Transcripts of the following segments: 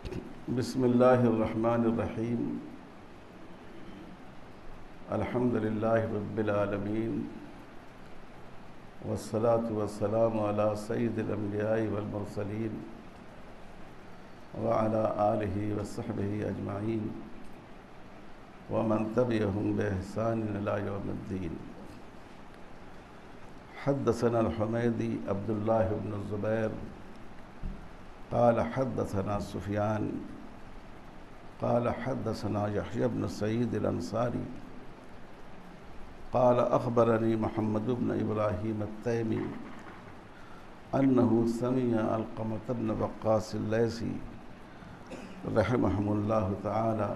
بسم اللہ الرحمن الرحیم الحمد للہ رب العالمین والصلاة والسلام علی سید الانبیاء والمرسلین وعلی آلہ وصحبہ اجمعین ومن تبعہم بإحسان الی یوم الدین۔ حدثنا الحمیدی عبد اللہ بن الزبیر قال حدثنا سفیان قال حدثنا يحيى بن سعيد الأنصاري قال أخبرني محمد بن إبراهيم التيمي أنه سمع علقمة بن وقاص الليثي رحمهم الله تعالى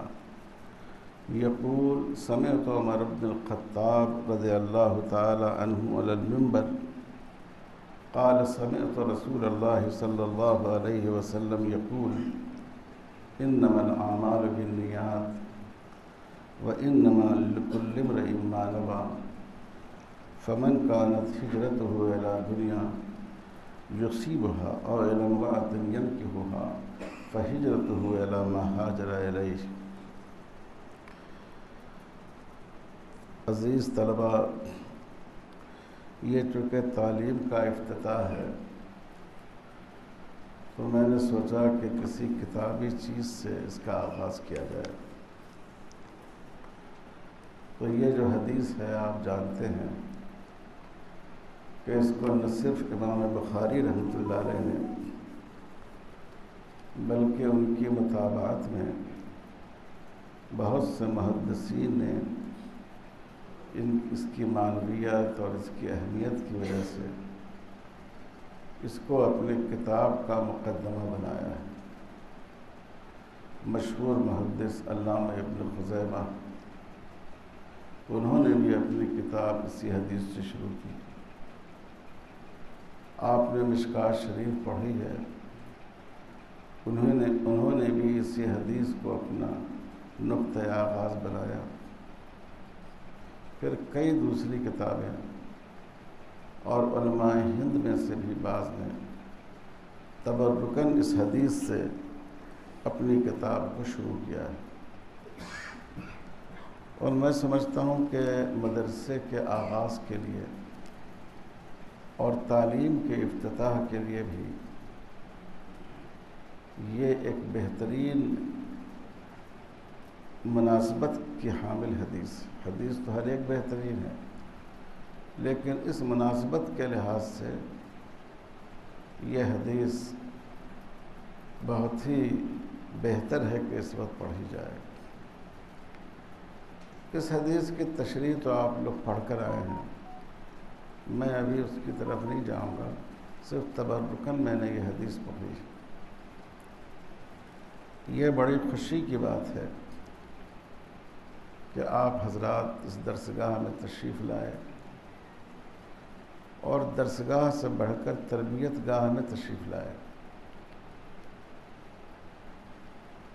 يقول سمعت عمر بن الخطاب رضي الله تعالى عنه على المنبر قال سمعت رسول الله صلى الله عليه وسلم يقول إنما الأعمال بالنيات وإنما لكل امرئ ما نوى فمن كانت هجرته إلى دنيا يصيبها أو إلى امرأة ينكحها فهجرته إلى ما هاجر إليه۔ عزیز طلباء، یہ چونکہ تعلیم کا افتتاح ہے تو میں نے سوچا کہ کسی کتابی چیز سے اس کا آغاز کیا جائے۔ تو یہ جو حدیث ہے آپ جانتے ہیں کہ اس کو نہ صرف امام بخاری رحمۃ اللہ علیہ نے بلکہ ان کی مطابعات میں بہت سے محدثین نے اس کی معنویات اور اس کی اہمیت کی وجہ سے اس کو اپنی کتاب کا مقدمہ بنایا ہے۔ مشہور محدث علامہ ابن خزیمہ انہوں نے بھی اپنی کتاب اسی حدیث سے شروع کی۔ آپ نے مشکوٰۃ شریف پڑھی ہے، انہوں نے بھی اسی حدیث کو اپنا نقطۂ آغاز بنایا۔ پھر کئی دوسری کتابیں اور علماء ہند میں سے بھی بعض نے تبرکاً اس حدیث سے اپنی کتاب کو شروع کیا ہے۔ اور میں سمجھتا ہوں کہ مدرسے کے آغاز کے لیے اور تعلیم کے افتتاح کے لیے بھی یہ ایک بہترین مناسبت کی حامل حدیث تو ہر ایک بہترین ہے، لیکن اس مناسبت کے لحاظ سے یہ حدیث بہت ہی بہتر ہے کہ اس وقت پڑھی جائے۔ اس حدیث کی تشریح تو آپ لوگ پڑھ کر آئے ہیں، میں ابھی اس کی طرف نہیں جاؤں گا، صرف تبرکاً میں نے یہ حدیث پڑھی۔ یہ بڑی خوشی کی بات ہے کہ آپ حضرات اس درسگاہ میں تشریف لائے اور درسگاہ سے بڑھ کر تربیت گاہ میں تشریف لائے۔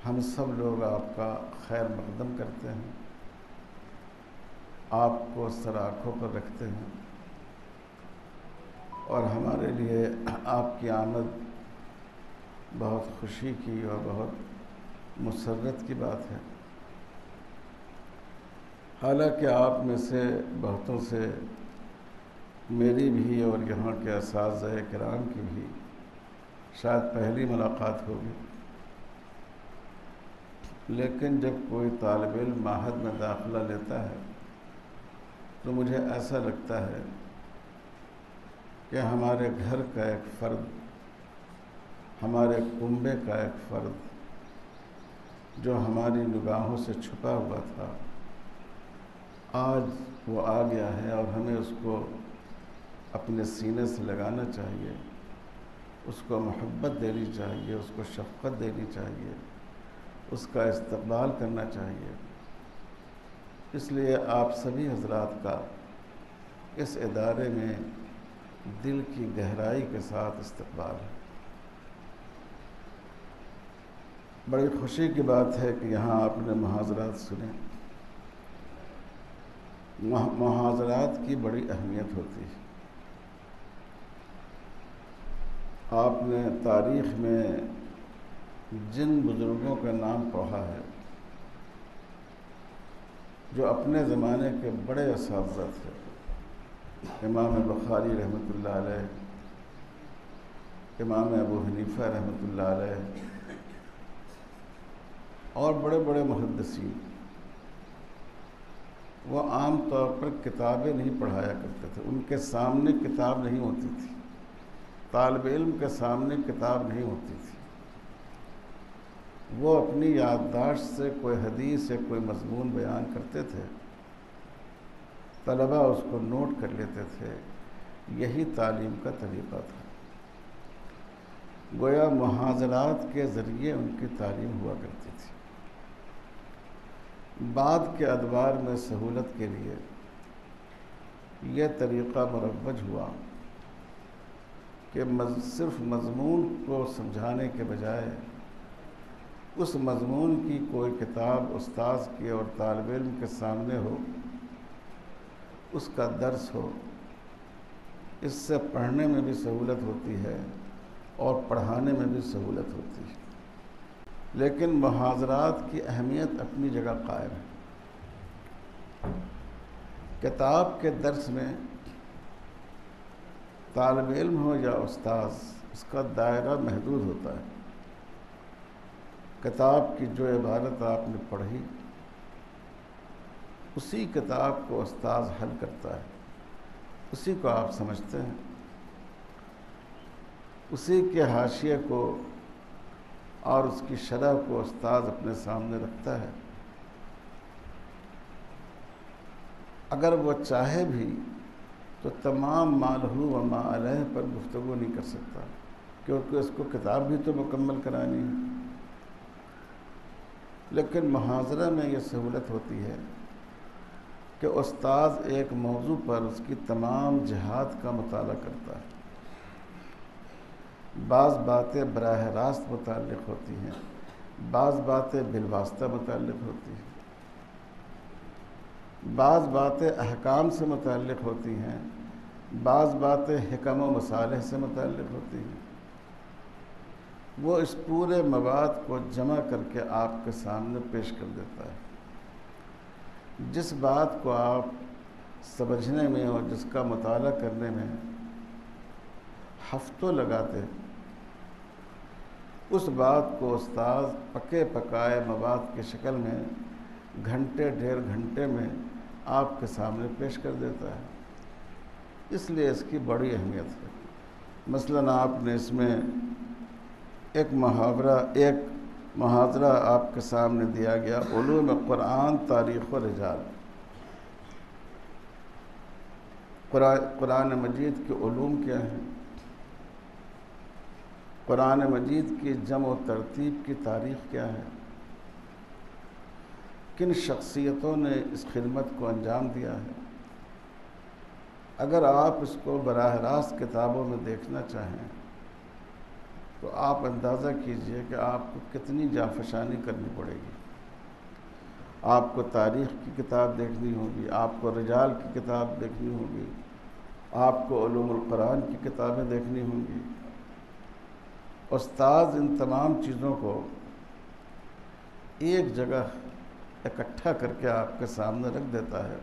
ہم سب لوگ آپ کا خیر مقدم کرتے ہیں، آپ کو سر آنکھوں پر رکھتے ہیں، اور ہمارے لیے آپ کی آمد بہت خوشی کی اور بہت مسرت کی بات ہے۔ حالانکہ آپ میں سے بہتوں سے میری بھی اور یہاں کے اساتذہ کرام کی بھی شاید پہلی ملاقات ہوگی، لیکن جب کوئی طالب علم معہد میں داخلہ لیتا ہے تو مجھے ایسا لگتا ہے کہ ہمارے گھر کا ایک فرد، ہمارے کنبے کا ایک فرد جو ہماری نگاہوں سے چھپا ہوا تھا، آج وہ آ گیا ہے اور ہمیں اس کو اپنے سینے سے لگانا چاہیے، اس کو محبت دینی چاہیے، اس کو شفقت دینی چاہیے، اس کا استقبال کرنا چاہیے۔ اس لیے آپ سبھی حضرات کا اس ادارے میں دل کی گہرائی کے ساتھ استقبال ہے۔ بڑی خوشی کی بات ہے کہ یہاں آپ نے محاضرات سنے۔ محاضرات کی بڑی اہمیت ہوتی ہے۔ آپ نے تاریخ میں جن بزرگوں کا نام پڑھا ہے جو اپنے زمانے کے بڑے اساتذہ تھے، امام بخاری رحمۃ اللہ علیہ، امام ابو حنیفہ رحمۃ اللہ علیہ، اور بڑے بڑے محدثین، وہ عام طور پر کتابیں نہیں پڑھایا کرتے تھے، ان کے سامنے کتاب نہیں ہوتی تھی، طالب علم کے سامنے کتاب نہیں ہوتی تھی، وہ اپنی یادداشت سے کوئی حدیث یا کوئی مضمون بیان کرتے تھے، طلبہ اس کو نوٹ کر لیتے تھے، یہی تعلیم کا طریقہ تھا۔ گویا محاضرات کے ذریعے ان کی تعلیم ہوا کرتی تھی۔ بعد کے ادوار میں سہولت کے لیے یہ طریقہ مروج ہوا کہ صرف مضمون کو سمجھانے کے بجائے اس مضمون کی کوئی کتاب استاذ کی اور طالب علم کے سامنے ہو، اس کا درس ہو۔ اس سے پڑھنے میں بھی سہولت ہوتی ہے اور پڑھانے میں بھی سہولت ہوتی ہے، لیکن محاضرات کی اہمیت اپنی جگہ قائم ہے۔ کتاب کے درس میں طالب علم ہو یا استاذ، اس کا دائرہ محدود ہوتا ہے۔ کتاب کی جو عبارت آپ نے پڑھی، اسی کتاب کو استاذ حل کرتا ہے، اسی کو آپ سمجھتے ہیں، اسی کے حاشیے کو اور اس کی شرح کو استاذ اپنے سامنے رکھتا ہے۔ اگر وہ چاہے بھی تو تمام ما لہ و ما علیہ پر گفتگو نہیں کر سکتا، کیونکہ اس کو کتاب بھی تو مکمل کرانی ہے۔ لیکن محاضرہ میں یہ سہولت ہوتی ہے کہ استاذ ایک موضوع پر اس کی تمام جہات کا مطالعہ کرتا ہے۔ بعض باتیں براہ راست متعلق ہوتی ہیں، بعض باتیں بالواسطہ متعلق ہوتی ہیں، بعض باتیں احکام سے متعلق ہوتی ہیں، بعض باتیں حکم و مصالح سے متعلق ہوتی ہیں۔ وہ اس پورے مواد کو جمع کر کے آپ کے سامنے پیش کر دیتا ہے۔ جس بات کو آپ سمجھنے میں اور جس کا مطالعہ کرنے میں ہفتوں لگاتے، اس بات کو استاذ پکے پکائے مواد کی شکل میں گھنٹے ڈیڑھ گھنٹے میں آپ کے سامنے پیش کر دیتا ہے۔ اس لیے اس کی بڑی اہمیت ہے۔ مثلاً آپ نے اس میں ایک محاضرہ آپ کے سامنے دیا گیا، علوم قرآن تاریخ و رجال۔ قرآن مجید کے علوم کیا ہیں؟ قرآن مجید کی جمع و ترتیب کی تاریخ کیا ہے؟ کن شخصیتوں نے اس خدمت کو انجام دیا ہے؟ اگر آپ اس کو براہ راست کتابوں میں دیکھنا چاہیں تو آپ اندازہ کیجئے کہ آپ کو کتنی جانفشانی کرنی پڑے گی۔ آپ کو تاریخ کی کتاب دیکھنی ہوگی، آپ کو رجال کی کتاب دیکھنی ہوگی، آپ کو علوم القرآن کی کتابیں دیکھنی ہوں گی۔ استاذ ان تمام چیزوں کو ایک جگہ اکٹھا کر کے آپ کے سامنے رکھ دیتا ہے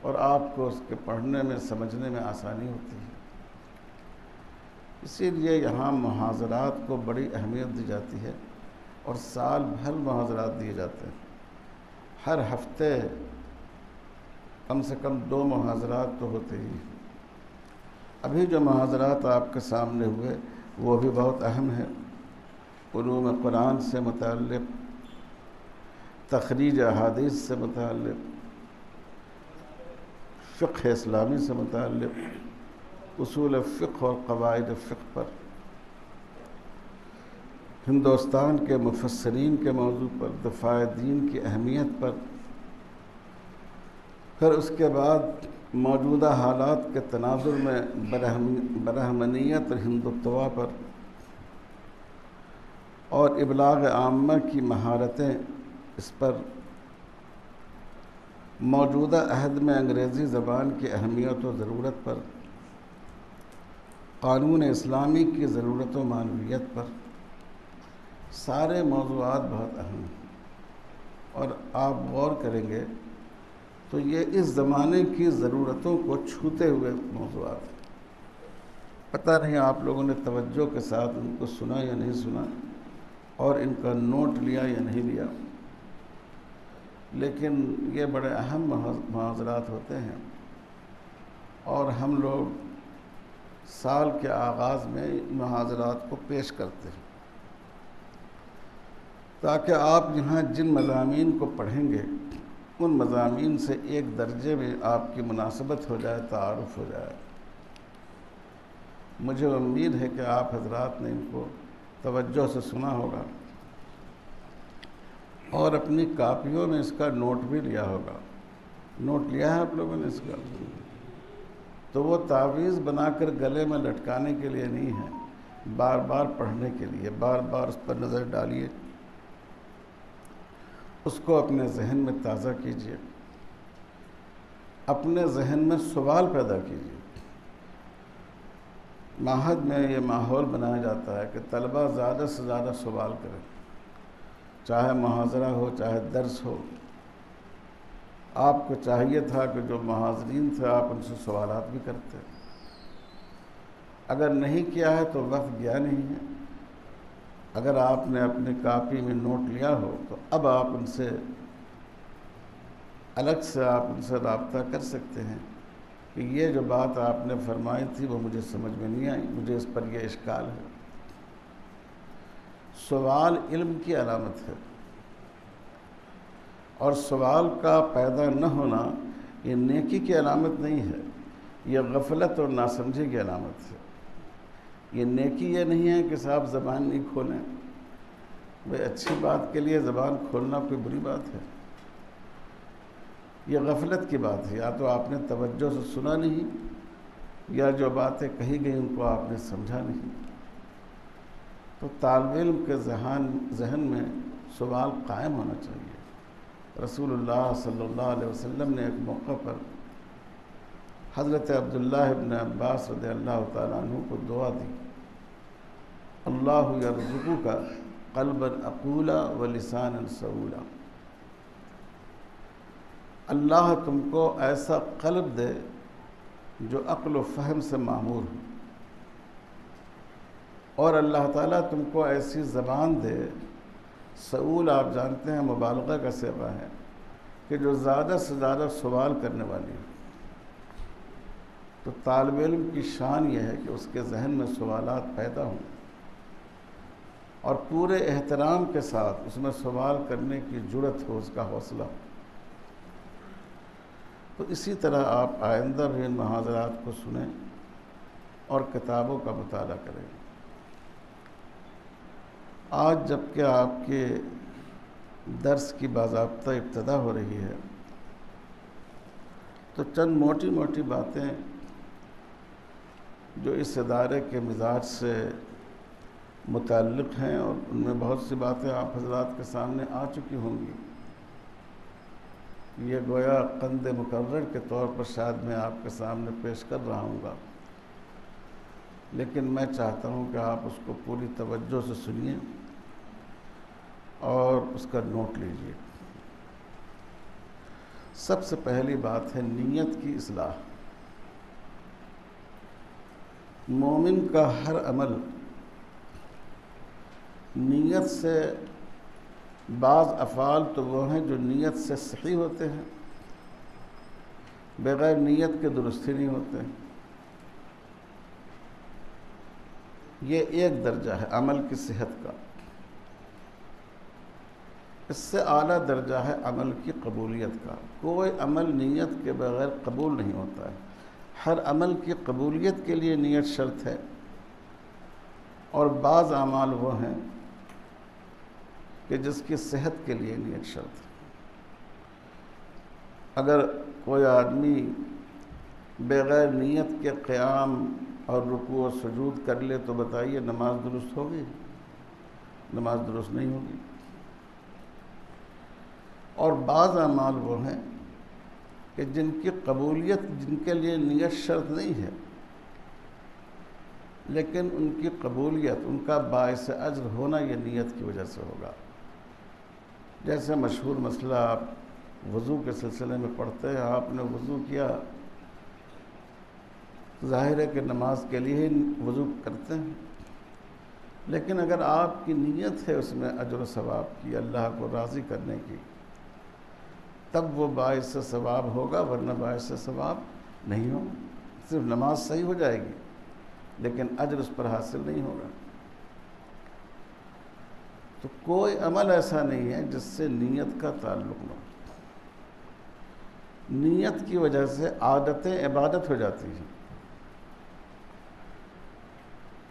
اور آپ کو اس کے پڑھنے میں سمجھنے میں آسانی ہوتی ہے۔ اسی لیے یہاں محاضرات کو بڑی اہمیت دی جاتی ہے اور سال بھر محاضرات دیے جاتے ہیں۔ ہر ہفتے کم سے کم 2 محاضرات تو ہوتے ہی ہیں۔ ابھی جو محاضرات آپ کے سامنے ہوئے وہ بھی بہت اہم ہیں، علوم قرآن سے متعلق، تخریج احادیث سے متعلق، فقہ اسلامی سے متعلق، اصول فقہ اور قواعد فقہ پر، ہندوستان کے مفسرین کے موضوع پر، دفاع دین کی اہمیت پر، پھر اس کے بعد موجودہ حالات کے تناظر میں برہمنیت اور ہندوتوا پر، اور ابلاغ عامہ کی مہارتیں اس پر، موجودہ عہد میں انگریزی زبان کی اہمیت و ضرورت پر، قانون اسلامی کی ضرورت و معنویت پر، سارے موضوعات بہت اہم ہیں، اور آپ غور کریں گے تو یہ اس زمانے کی ضرورتوں کو چھوتے ہوئے موضوعات ہیں۔ پتہ نہیں آپ لوگوں نے توجہ کے ساتھ ان کو سنا یا نہیں سنا، اور ان کا نوٹ لیا یا نہیں لیا، لیکن یہ بڑے اہم محاضرات ہوتے ہیں، اور ہم لوگ سال کے آغاز میں محاضرات کو پیش کرتے ہیں تاکہ آپ یہاں جن مضامین کو پڑھیں گے ان مضامین سے ایک درجے میں آپ کی مناسبت ہو جائے، تعارف ہو جائے۔ مجھے امید ہے کہ آپ حضرات نے ان کو توجہ سے سنا ہوگا اور اپنی کاپیوں میں اس کا نوٹ بھی لیا ہوگا۔ نوٹ لیا ہے آپ لوگوں نے اس کا؟ تو وہ تعویذ بنا کر گلے میں لٹکانے کے لیے نہیں ہے، بار بار پڑھنے کے لیے، بار بار اس پر نظر ڈالیے، اس کو اپنے ذہن میں تازہ کیجیے، اپنے ذہن میں سوال پیدا کیجیے۔ معہد میں یہ ماحول بنایا جاتا ہے کہ طلبہ زیادہ سے زیادہ سوال کریں، چاہے محاضرہ ہو چاہے درس ہو۔ آپ کو چاہیے تھا کہ جو محاضرین تھے آپ ان سے سوالات بھی کرتے، اگر نہیں کیا ہے تو وقت گیا نہیں ہے۔ اگر آپ نے اپنی کاپی میں نوٹ لیا ہو تو اب آپ ان سے الگ سے رابطہ کر سکتے ہیں کہ یہ جو بات آپ نے فرمائی تھی وہ مجھے سمجھ میں نہیں آئی، مجھے اس پر یہ اشکال ہے۔ سوال علم کی علامت ہے، اور سوال کا پیدا نہ ہونا یہ نیکی کی علامت نہیں ہے، یہ غفلت اور ناسمجھی کی علامت ہے۔ یہ نیکی یہ نہیں ہے کہ صاحب زبان نہیں کھولیں، بھئی اچھی بات کے لیے زبان کھولنا کوئی بری بات ہے؟ یہ غفلت کی بات ہے، یا تو آپ نے توجہ سے سنا نہیں، یا جو باتیں کہی گئی ان کو آپ نے سمجھا نہیں۔ تو طالب علم کے ذہن میں سوال قائم ہونا چاہیے۔ رسول اللہ صلی اللہ علیہ وسلم نے ایک موقع پر حضرت عبداللہ ابن عباس رضی اللہ تعالیٰ عنہ کو دعا دی، اللہ یرزقک قلبا عقولا ولسانا سعولا، اللہ تم کو ایسا قلب دے جو عقل و فہم سے معمور ہو، اور اللہ تعالیٰ تم کو ایسی زبان دے، سعول آپ جانتے ہیں مبالغہ کا صیغہ ہے، کہ جو زیادہ سے زیادہ سوال کرنے والی ہو۔ تو طالب علم کی شان یہ ہے کہ اس کے ذہن میں سوالات پیدا ہوں، اور پورے احترام کے ساتھ اس میں سوال کرنے کی جرأت ہو، اس کا حوصلہ ہو۔ تو اسی طرح آپ آئندہ بھی ان محاضرات کو سنیں اور کتابوں کا مطالعہ کریں۔ آج جب کہ آپ کے درس کی باضابطہ ابتدا ہو رہی ہے تو چند موٹی موٹی باتیں جو اس ادارے کے مزاج سے متعلق ہیں، اور ان میں بہت سی باتیں آپ حضرات کے سامنے آ چکی ہوں گی، یہ گویا قند مقرر کے طور پر شاید میں آپ کے سامنے پیش کر رہا ہوں گا، لیکن میں چاہتا ہوں کہ آپ اس کو پوری توجہ سے سنیے اور اس کا نوٹ لیجیے۔ سب سے پہلی بات ہے نیت کی اصلاح۔ مومن کا ہر عمل نیت سے، بعض افعال تو وہ ہیں جو نیت سے صحیح ہوتے ہیں، بغیر نیت کے درست ہی نہیں ہوتے ہیں۔ یہ ایک درجہ ہے عمل کی صحت کا۔ اس سے اعلیٰ درجہ ہے عمل کی قبولیت کا۔ کوئی عمل نیت کے بغیر قبول نہیں ہوتا ہے، ہر عمل کی قبولیت کے لیے نیت شرط ہے، اور بعض اعمال وہ ہیں کہ جس کی صحت کے لیے نیت شرط ہے۔ اگر کوئی آدمی بغیر نیت کے قیام اور رکوع و سجود کر لے تو بتائیے نماز درست ہوگی؟ نماز درست نہیں ہوگی۔ اور بعض اعمال وہ ہیں کہ جن کی قبولیت، جن کے لیے نیت شرط نہیں ہے، لیکن ان کی قبولیت، ان کا باعث اجر ہونا یہ نیت کی وجہ سے ہوگا۔ جیسے مشہور مسئلہ آپ وضو کے سلسلے میں پڑھتے ہیں، آپ نے وضو کیا، ظاہر ہے کہ نماز کے لیے ہی وضو کرتے ہیں، لیکن اگر آپ کی نیت ہے اس میں اجر و ثواب کی، اللہ کو راضی کرنے کی، تب وہ باعث ثواب ہوگا، ورنہ باعث ثواب نہیں ہوگا۔ صرف نماز صحیح ہو جائے گی لیکن اجر اس پر حاصل نہیں ہوگا۔ تو کوئی عمل ایسا نہیں ہے جس سے نیت کا تعلق نہ ہو۔ نیت کی وجہ سے عادتیں عبادت ہو جاتی ہیں۔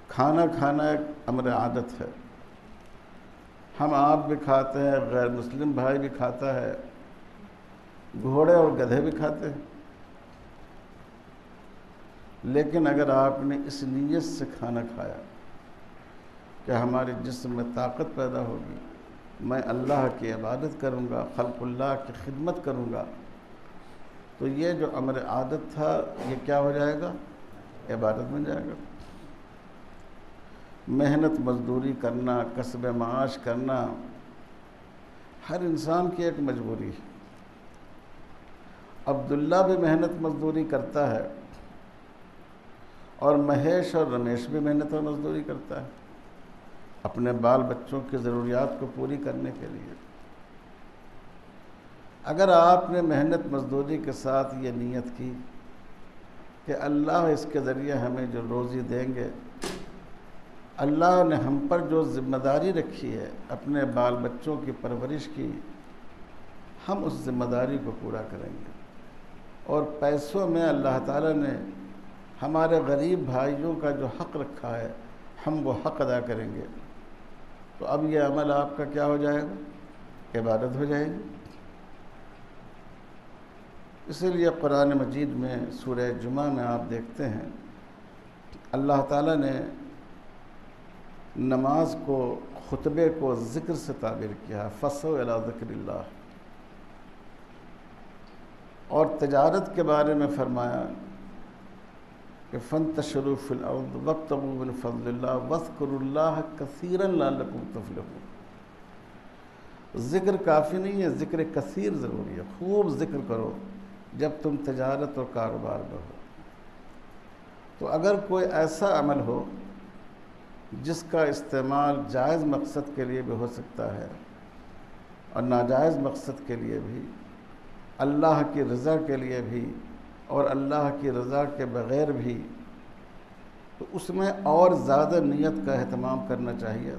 کھانا کھانا ایک امر عادت ہے، ہم آپ بھی کھاتے ہیں، غیر مسلم بھائی بھی کھاتا ہے، گھوڑے اور گدھے بھی کھاتے ہیں، لیکن اگر آپ نے اس نیت سے کھانا کھایا کہ ہمارے جسم میں طاقت پیدا ہوگی، میں اللہ کی عبادت کروں گا، خلق اللہ کی خدمت کروں گا، تو یہ جو امر عادت تھا یہ کیا ہو جائے گا؟ عبادت بن جائے گا۔ محنت مزدوری کرنا، کسب معاش کرنا ہر انسان کی ایک مجبوری ہے۔ عبداللہ بھی محنت مزدوری کرتا ہے اور مہیش اور رمیش بھی محنت اور مزدوری کرتا ہے اپنے بال بچوں کی ضروریات کو پوری کرنے کے لیے۔ اگر آپ نے محنت مزدوری کے ساتھ یہ نیت کی کہ اللہ اس کے ذریعے ہمیں جو روزی دیں گے، اللہ نے ہم پر جو ذمہ داری رکھی ہے اپنے بال بچوں کی پرورش کی، ہم اس ذمہ داری کو پورا کریں گے، اور پیسوں میں اللہ تعالیٰ نے ہمارے غریب بھائیوں کا جو حق رکھا ہے ہم وہ حق ادا کریں گے، تو اب یہ عمل آپ کا کیا ہو جائے گا؟ عبادت ہو جائے گی۔ اسی لیے قرآن مجید میں سورہ جمعہ میں آپ دیکھتے ہیں اللہ تعالیٰ نے نماز کو، خطبے کو ذکر سے تعبیر کیا ہے، فَصَوْا إِلَىٰ ذِكْرِ اللَّهِ، اور تجارت کے بارے میں فرمایا کہ فَانتَشِرُوا فِي الْأَرْضِ وَابْتَغُوا مِن فَضْلِ اللَّهِ وَاذْكُرُوا اللَّهَ كَثِيرًا لَعَلَّكُمْ تُفْلِحُونَ۔ ذکر کافی نہیں ہے، ذکر کثیر ضروری ہے، خوب ذکر کرو جب تم تجارت اور کاروبار میں ہو۔ تو اگر کوئی ایسا عمل ہو جس کا استعمال جائز مقصد کے لیے بھی ہو سکتا ہے اور ناجائز مقصد کے لیے بھی، اللہ کی رضا کے لیے بھی اور اللہ کی رضا کے بغیر بھی، تو اس میں اور زیادہ نیت کا اہتمام کرنا چاہیے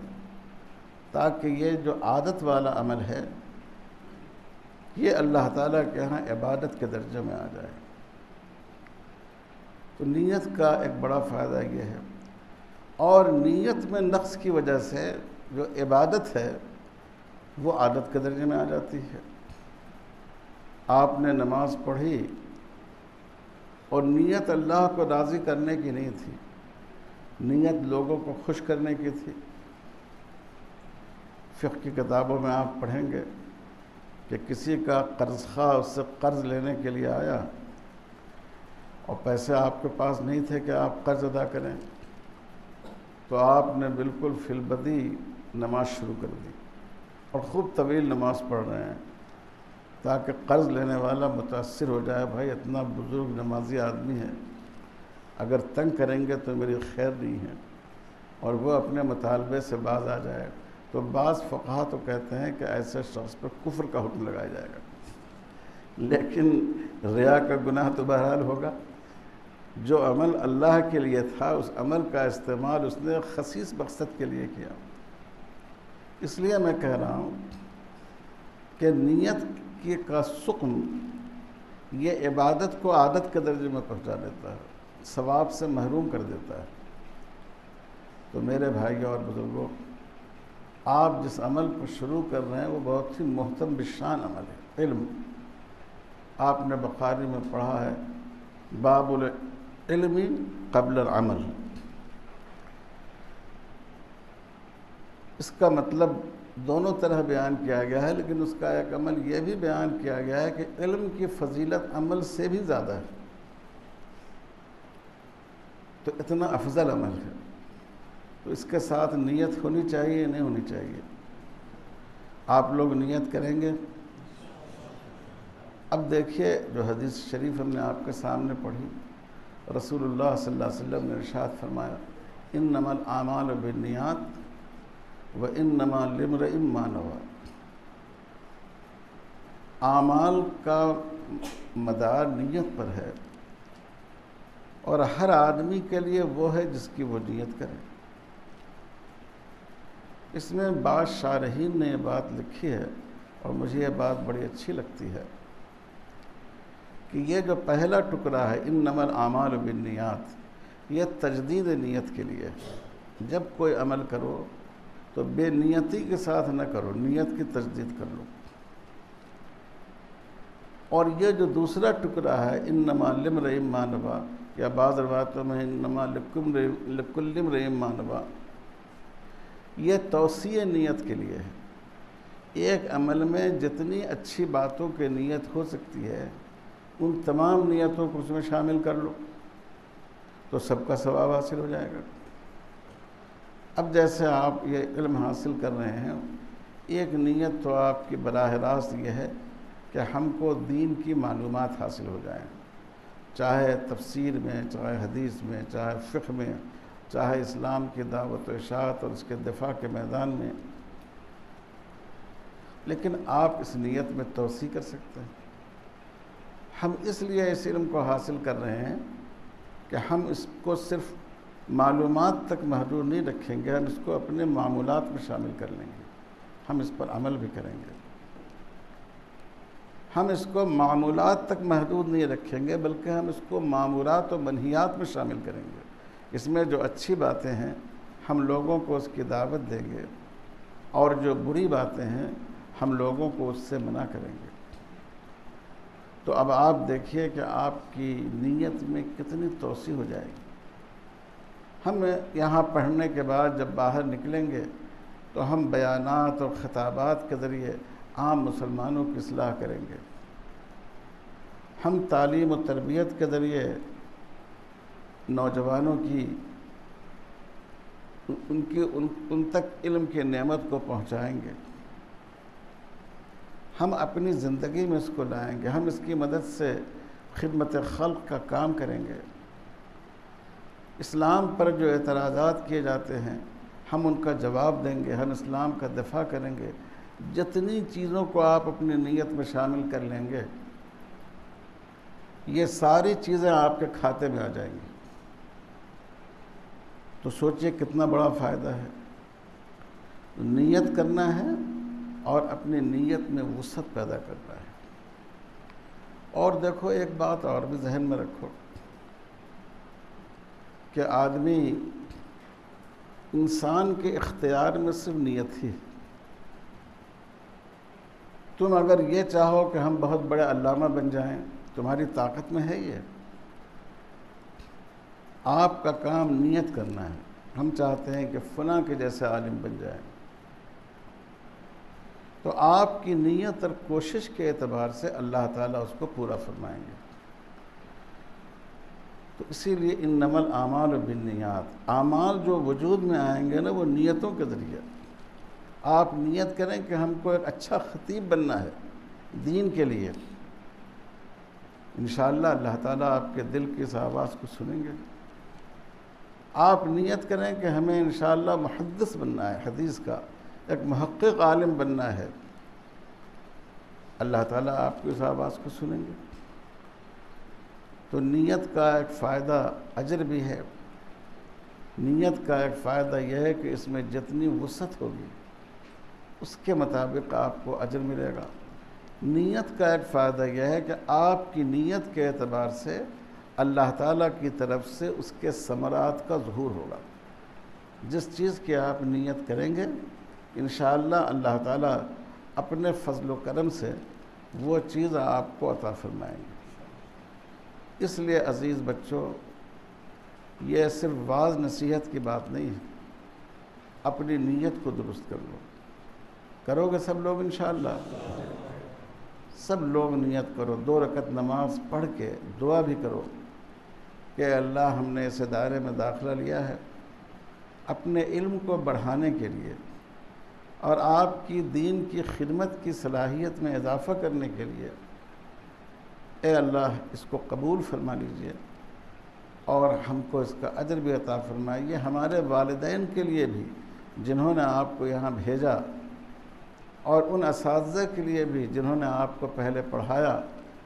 تاکہ یہ جو عادت والا عمل ہے یہ اللہ تعالیٰ کے ہاں عبادت کے درجے میں آ جائے۔ تو نیت کا ایک بڑا فائدہ یہ ہے، اور نیت میں نقص کی وجہ سے جو عبادت ہے وہ عادت کے درجے میں آ جاتی ہے۔ آپ نے نماز پڑھی اور نیت اللہ کو راضی کرنے کی نہیں تھی، نیت لوگوں کو خوش کرنے کی تھی۔ فقہ کی کتابوں میں آپ پڑھیں گے کہ کسی کا قرض خواہ اس سے قرض لینے کے لیے آیا اور پیسے آپ کے پاس نہیں تھے کہ آپ قرض ادا کریں، تو آپ نے بالکل فی البدی نماز شروع کر دی اور خوب طویل نماز پڑھ رہے ہیں تاکہ قرض لینے والا متاثر ہو جائے، بھائی اتنا بزرگ نمازی آدمی ہے، اگر تنگ کریں گے تو میری خیر نہیں ہے، اور وہ اپنے مطالبے سے باز آ جائے۔ تو بعض فقہا تو کہتے ہیں کہ ایسے شخص پر کفر کا حکم لگایا جائے گا، لیکن ریا کا گناہ تو بہرحال ہوگا۔ جو عمل اللہ کے لیے تھا اس عمل کا استعمال اس نے خسیس مقصد کے لیے کیا۔ اس لیے میں کہہ رہا ہوں کہ نیت کا سقم یہ عبادت کو عادت کے درجے میں پہنچا دیتا ہے، ثواب سے محروم کر دیتا ہے۔ تو میرے بھائیوں اور بزرگوں، آپ جس عمل کو شروع کر رہے ہیں وہ بہت ہی محترم بشان عمل ہے، علم۔ آپ نے بخاری میں پڑھا ہے باب العلم قبل العمل، اس کا مطلب دونوں طرح بیان کیا گیا ہے، لیکن اس کا ایک عمل یہ بھی بیان کیا گیا ہے کہ علم کی فضیلت عمل سے بھی زیادہ ہے، تو اتنا افضل عمل ہے۔ تو اس کے ساتھ نیت ہونی چاہیے نہیں ہونی چاہیے؟ آپ لوگ نیت کریں گے؟ اب دیکھیے جو حدیث شریف ہم نے آپ کے سامنے پڑھی، رسول اللہ صلی اللہ علیہ وسلم نے ارشاد فرمایا انما الاعمال بالنیات وانما لامرئ ما نوى۔ اعمال کا مدار نیت پر ہے، اور ہر آدمی کے لیے وہ ہے جس کی وہ نیت کرے۔ اس میں بعض شارحین نے یہ بات لکھی ہے، اور مجھے یہ بات بڑی اچھی لگتی ہے کہ یہ جو پہلا ٹکڑا ہے انما الاعمال بالنیات، یہ تجدید نیت کے لیے ہے۔ جب کوئی عمل کرو تو بے نیتی کے ساتھ نہ کرو، نیت کی تجدید کر لو۔ اور یہ جو دوسرا ٹکڑا ہے انما لامرئ ما نوى، یا بعض روایتوں میں انما لکل امرئ ما نوى، یہ توسیع نیت کے لیے ہے۔ ایک عمل میں جتنی اچھی باتوں کی نیت ہو سکتی ہے ان تمام نیتوں کو اس میں شامل کر لو تو سب کا ثواب حاصل ہو جائے گا۔ اب جیسے آپ یہ علم حاصل کر رہے ہیں، ایک نیت تو آپ کی براہ راست یہ ہے کہ ہم کو دین کی معلومات حاصل ہو جائیں، چاہے تفسیر میں، چاہے حدیث میں، چاہے فقہ میں، چاہے اسلام کی دعوت و اشاعت اور اس کے دفاع کے میدان میں۔ لیکن آپ اس نیت میں توسیع کر سکتے ہیں۔ ہم اس لیے اس علم کو حاصل کر رہے ہیں کہ ہم اس کو صرف معلومات تک محدود نہیں رکھیں گے، ہم اس کو اپنے معمولات میں شامل کر لیں گے، ہم اس پر عمل بھی کریں گے۔ ہم اس کو معمولات تک محدود نہیں رکھیں گے بلکہ ہم اس کو مامورات و منہیات میں شامل کریں گے۔ اس میں جو اچھی باتیں ہیں ہم لوگوں کو اس کی دعوت دیں گے، اور جو بری باتیں ہیں ہم لوگوں کو اس سے منع کریں گے۔ تو اب آپ دیکھیے کہ آپ کی نیت میں کتنی توسیع ہو جائے گی۔ ہم یہاں پڑھنے کے بعد جب باہر نکلیں گے تو ہم بیانات اور خطابات کے ذریعے عام مسلمانوں کی اصلاح کریں گے۔ ہم تعلیم و تربیت کے ذریعے نوجوانوں کی ان تک علم کی نعمت کو پہنچائیں گے۔ ہم اپنی زندگی میں اس کو لائیں گے، ہم اس کی مدد سے خدمت خلق کا کام کریں گے۔ اسلام پر جو اعتراضات کیے جاتے ہیں ہم ان کا جواب دیں گے، ہم اسلام کا دفاع کریں گے۔ جتنی چیزوں کو آپ اپنی نیت میں شامل کر لیں گے یہ ساری چیزیں آپ کے کھاتے میں آ جائیں گی۔ تو سوچئے کتنا بڑا فائدہ ہے۔ نیت کرنا ہے اور اپنی نیت میں وسعت پیدا کرنا ہے۔ اور دیکھو ایک بات اور بھی ذہن میں رکھو کہ آدمی انسان کے اختیار میں صرف نیت ہی۔ تم اگر یہ چاہو کہ ہم بہت بڑے علامہ بن جائیں تمہاری طاقت میں ہے یہ؟ آپ کا کام نیت کرنا ہے۔ ہم چاہتے ہیں کہ فلاں کے جیسے عالم بن جائیں، تو آپ کی نیت اور کوشش کے اعتبار سے اللہ تعالیٰ اس کو پورا فرمائیں گے۔ تو اسی لیے انما الاعمال بالنیات، اعمال جو وجود میں آئیں گے نا وہ نیتوں کے ذریعے۔ آپ نیت کریں کہ ہم کو ایک اچھا خطیب بننا ہے دین کے لیے، انشاءاللہ اللہ تعالیٰ آپ کے دل کی اس آواز کو سنیں گے۔ آپ نیت کریں کہ ہمیں انشاءاللہ محدث بننا ہے، حدیث کا ایک محقق عالم بننا ہے، اللہ تعالیٰ آپ کی اس آواز کو سنیں گے۔ تو نیت کا ایک فائدہ اجر بھی ہے۔ نیت کا ایک فائدہ یہ ہے کہ اس میں جتنی وسعت ہوگی اس کے مطابق آپ کو اجر ملے گا۔ نیت کا ایک فائدہ یہ ہے کہ آپ کی نیت کے اعتبار سے اللہ تعالیٰ کی طرف سے اس کے ثمرات کا ظہور ہوگا۔ جس چیز کی آپ نیت کریں گے انشاءاللہ اللہ تعالیٰ اپنے فضل و کرم سے وہ چیز آپ کو عطا فرمائیں گے۔ اس لیے عزیز بچوں، یہ صرف واعظ نصیحت کی بات نہیں ہے، اپنی نیت کو درست کر لو۔ کرو گے سب لوگ انشاءاللہ؟ سب لوگ نیت کرو، 2 رکعت نماز پڑھ کے دعا بھی کرو کہ اللہ ہم نے اس ادارے میں داخلہ لیا ہے، اپنے علم کو بڑھانے کے لیے اور آپ کی دین کی خدمت کی صلاحیت میں اضافہ کرنے کے لیے اے اللہ اس کو قبول فرما لیجئے اور ہم کو اس کا اجر بھی عطا فرمائیے۔ ہمارے والدین کے لیے بھی جنہوں نے آپ کو یہاں بھیجا اور ان اساتذہ کے لیے بھی جنہوں نے آپ کو پہلے پڑھایا،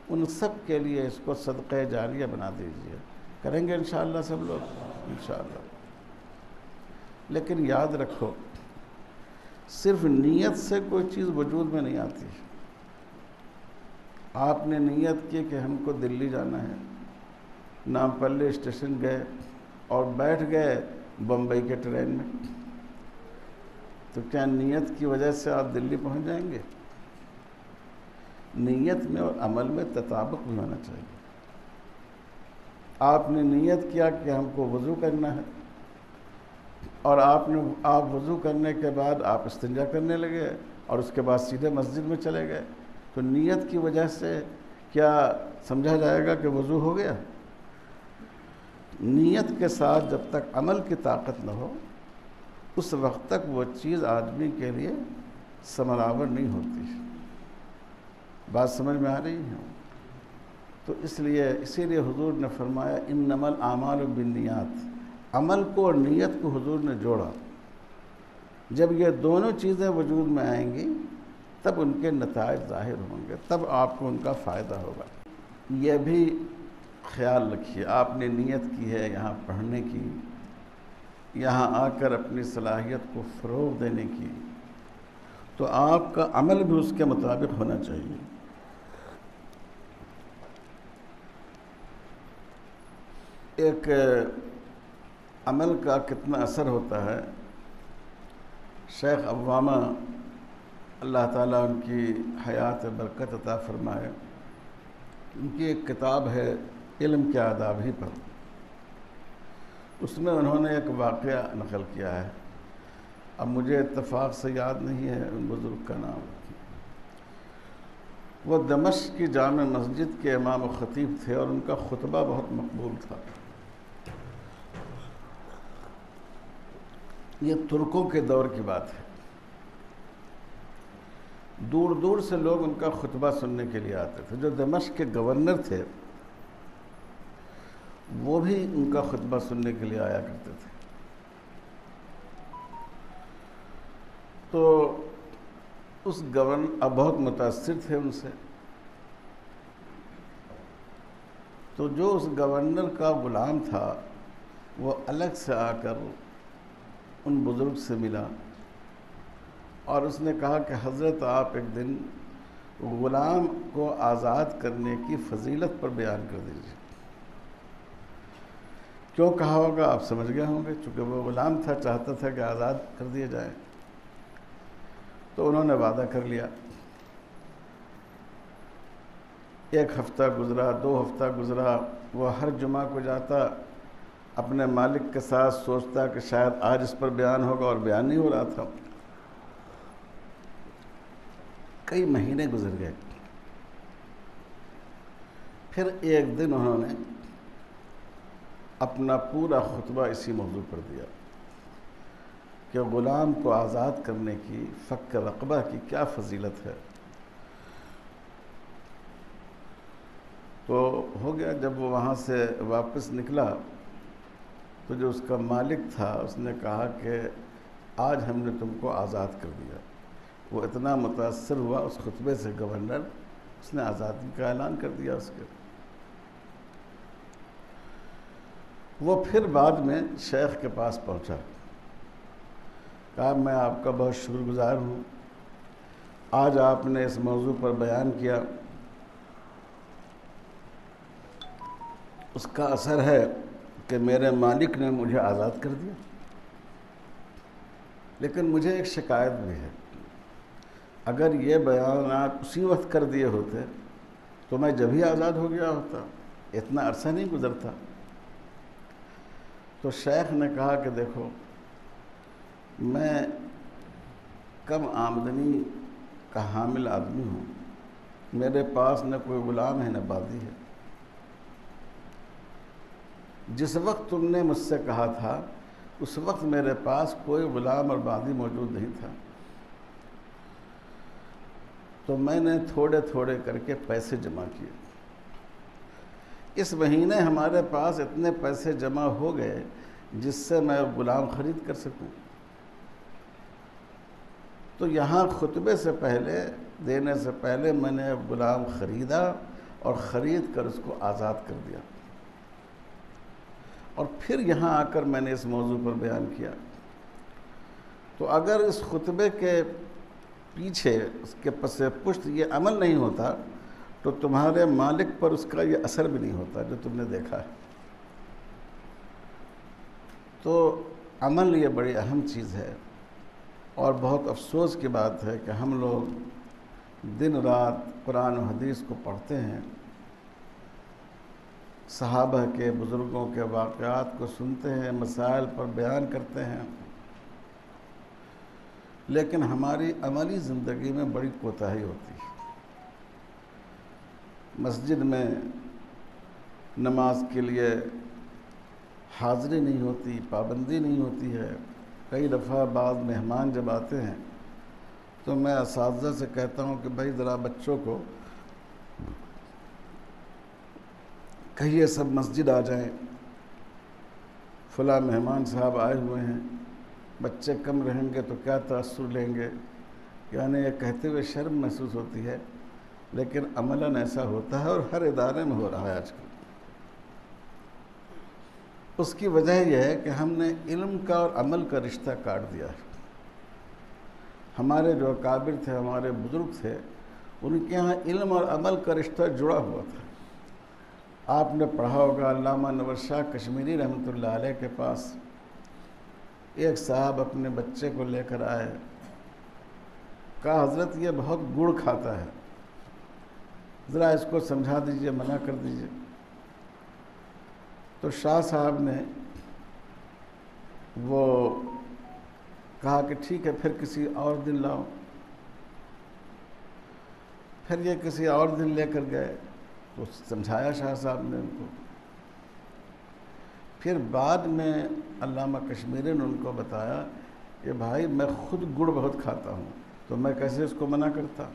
ان سب کے لیے اس کو صدقہ جاریہ بنا دیجئے۔ کریں گے انشاءاللہ سب لوگ انشاءاللہ۔ لیکن یاد رکھو، صرف نیت سے کوئی چیز وجود میں نہیں آتی۔ آپ نے نیت کی کہ ہم کو دلی جانا ہے، نامپلی اسٹیشن گئے اور بیٹھ گئے بمبئی کے ٹرین میں، تو کیا نیت کی وجہ سے آپ دلی پہنچ جائیں گے؟ نیت میں اور عمل میں تطابق بھی ہونا چاہیے۔ آپ نے نیت کیا کہ ہم کو وضو کرنا ہے اور آپ وضو کرنے کے بعد آپ استنجا کرنے لگے اور اس کے بعد سیدھے مسجد میں چلے گئے، تو نیت کی وجہ سے کیا سمجھا جائے گا کہ وضو ہو گیا؟ نیت کے ساتھ جب تک عمل کی طاقت نہ ہو اس وقت تک وہ چیز آدمی کے لیے ثمرآور نہیں ہوتی۔ بات سمجھ میں آ رہی ہے؟ تو اسی لیے حضور نے فرمایا انما الاعمال بالنیات، عمل کو اور نیت کو حضور نے جوڑا۔ جب یہ دونوں چیزیں وجود میں آئیں گی تب ان کے نتائج ظاہر ہوں گے، تب آپ کو ان کا فائدہ ہوگا۔ یہ بھی خیال رکھیے، آپ نے نیت کی ہے یہاں پڑھنے کی، یہاں آ کر اپنی صلاحیت کو فروغ دینے کی، تو آپ کا عمل بھی اس کے مطابق ہونا چاہیے۔ ایک عمل کا کتنا اثر ہوتا ہے، شیخ عوامہ اللہ تعالیٰ ان کی حیات برکت عطا فرمائے، ان کی ایک کتاب ہے علم کے آداب ہی پر، اس میں انہوں نے ایک واقعہ نقل کیا ہے، اب مجھے اتفاق سے یاد نہیں ہے ان بزرگ کا نام۔ وہ دمشق کی جامع مسجد کے امام و خطیب تھے اور ان کا خطبہ بہت مقبول تھا۔ یہ ترکوں کے دور کی بات ہے، دور دور سے لوگ ان کا خطبہ سننے کے لیے آتے تھے۔ جو دمشق کے گورنر تھے وہ بھی ان کا خطبہ سننے کے لیے آیا کرتے تھے۔ تو اس گورنر اب بہت متاثر تھے ان سے، تو جو اس گورنر کا غلام تھا وہ الگ سے آ کر ان بزرگ سے ملا اور اس نے کہا کہ حضرت آپ ایک دن غلام کو آزاد کرنے کی فضیلت پر بیان کر دیجیے۔ کیوں کہا ہوگا آپ سمجھ گئے ہوں گے، چونکہ وہ غلام تھا، چاہتا تھا کہ آزاد کر دیے جائیں۔ تو انہوں نے وعدہ کر لیا۔ ایک ہفتہ گزرا، 2 ہفتہ گزرا، وہ ہر جمعہ کو جاتا، اپنے مالک کے ساتھ سوچتا کہ شاید آج اس پر بیان ہوگا اور بیان نہیں ہو رہا تھا۔ کئی مہینے گزر گئے، پھر ایک دن انہوں نے اپنا پورا خطبہ اسی موضوع پر دیا کہ غلام کو آزاد کرنے کی، فک رقبہ کی کیا فضیلت ہے۔ تو ہو گیا، جب وہ وہاں سے واپس نکلا تو جو اس کا مالک تھا اس نے کہا کہ آج ہم نے تم کو آزاد کر دیا۔ وہ اتنا متاثر ہوا اس خطبے سے گورنر، اس نے آزادی کا اعلان کر دیا اس کے۔ وہ پھر بعد میں شیخ کے پاس پہنچا، کہا میں آپ کا بہت شکر گزار ہوں، آج آپ نے اس موضوع پر بیان کیا، اس کا اثر ہے کہ میرے مالک نے مجھے آزاد کر دیا، لیکن مجھے ایک شکایت بھی ہے، اگر یہ بیانات اسی وقت کر دیے ہوتے تو میں جب ہی آزاد ہو گیا ہوتا، اتنا عرصہ نہیں گزرتا۔ تو شیخ نے کہا کہ دیکھو، میں کم آمدنی کا حامل آدمی ہوں، میرے پاس نہ کوئی غلام ہے نہ بادی ہے۔ جس وقت تم نے مجھ سے کہا تھا اس وقت میرے پاس کوئی غلام اور باندی موجود نہیں تھا، تو میں نے تھوڑے تھوڑے کر کے پیسے جمع کیے۔ اس مہینے ہمارے پاس اتنے پیسے جمع ہو گئے جس سے میں غلام خرید کر سکوں۔ تو یہاں خطبے سے پہلے، دینے سے پہلے میں نے غلام خریدا اور خرید کر اس کو آزاد کر دیا، اور پھر یہاں آ کر میں نے اس موضوع پر بیان کیا۔ تو اگر اس خطبے کے پیچھے، اس کے پس پشت یہ عمل نہیں ہوتا تو تمہارے مالک پر اس کا یہ اثر بھی نہیں ہوتا جو تم نے دیکھا ہے۔ تو عمل یہ بڑی اہم چیز ہے، اور بہت افسوس کی بات ہے کہ ہم لوگ دن رات قرآن و حدیث کو پڑھتے ہیں، صحابہ کے، بزرگوں کے واقعات کو سنتے ہیں، مسائل پر بیان کرتے ہیں، لیکن ہماری عملی زندگی میں بڑی کوتاہی ہوتی ہے۔ مسجد میں نماز کے لیے حاضری نہیں ہوتی، پابندی نہیں ہوتی ہے۔ کئی دفعہ بعض مہمان جب آتے ہیں تو میں اساتذہ سے کہتا ہوں کہ بھائی ذرا بچوں کو کہیے سب مسجد آ جائیں، فلاں مہمان صاحب آئے ہوئے ہیں، بچے کم رہیں گے تو کیا تاثر لیں گے، یعنی یہ کہتے ہوئے شرم محسوس ہوتی ہے، لیکن عملاً ایسا ہوتا ہے، اور ہر ادارے میں ہو رہا ہے آج کل۔ اس کی وجہ یہ ہے کہ ہم نے علم کا اور عمل کا رشتہ کاٹ دیا ہے۔ ہمارے جو اکابر تھے، ہمارے بزرگ تھے، ان کے ہاں علم اور عمل کا رشتہ جڑا ہوا تھا۔ آپ نے پڑھا ہوگا علامہ انور شاہ کشمیری رحمۃ اللہ علیہ کے پاس ایک صاحب اپنے بچے کو لے کر آئے، کہا حضرت یہ بہت گڑ کھاتا ہے، ذرا اس کو سمجھا دیجئے، منع کر دیجئے۔ تو شاہ صاحب نے وہ کہا کہ ٹھیک ہے، پھر کسی اور دن لاؤ۔ پھر یہ کسی اور دن لے کر گئے تو سمجھایا شاہ صاحب نے ان کو۔ پھر بعد میں علامہ کشمیری نے ان کو بتایا کہ بھائی میں خود گڑ بہت کھاتا ہوں، تو میں کیسے اس کو منع کرتا۔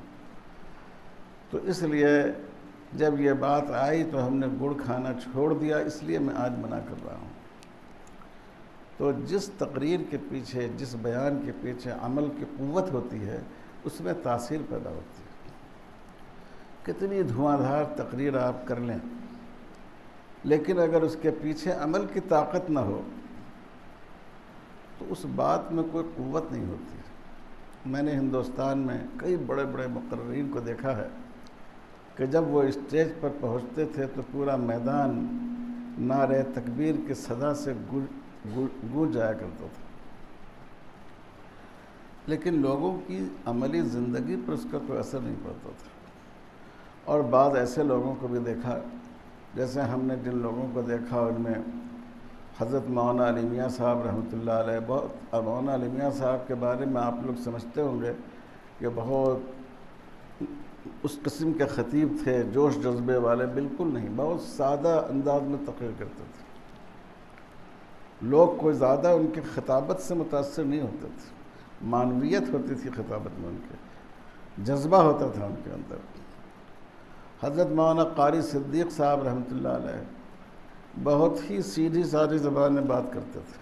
تو اس لیے جب یہ بات آئی تو ہم نے گڑ کھانا چھوڑ دیا، اس لیے میں آج منع کر رہا ہوں۔ تو جس تقریر کے پیچھے، جس بیان کے پیچھے عمل کی قوت ہوتی ہے، اس میں تاثیر پیدا ہوتی ہے۔ کتنی دھواں دھار تقریر آپ کر لیں، لیکن اگر اس کے پیچھے عمل کی طاقت نہ ہو تو اس بات میں کوئی قوت نہیں ہوتی۔ میں نے ہندوستان میں کئی بڑے بڑے مقررین کو دیکھا ہے کہ جب وہ اسٹیج پر پہنچتے تھے تو پورا میدان نعرہ تکبیر کی صدا سے گونج جایا کرتا تھا، لیکن لوگوں کی عملی زندگی پر اس کا کوئی اثر نہیں پڑتا تھا۔ اور بعض ایسے لوگوں کو بھی دیکھا، جیسے ہم نے جن لوگوں کو دیکھا ان میں حضرت مولانا علی میاں صاحب رحمۃ اللہ علیہ، بہت مولانا علی میاں صاحب کے بارے میں آپ لوگ سمجھتے ہوں گے کہ بہت اس قسم کے خطیب تھے، جوش جذبے والے، بالکل نہیں، بہت سادہ انداز میں تقریر کرتے تھے۔ لوگ کوئی زیادہ ان کی خطابت سے متاثر نہیں ہوتے تھے، معنویت ہوتی تھی خطابت میں، ان کے جذبہ ہوتا تھا ان کے اندر۔ حضرت مولانا قاری صدیق صاحب رحمۃ اللہ علیہ بہت ہی سیدھی سادی زبان میں بات کرتے تھے۔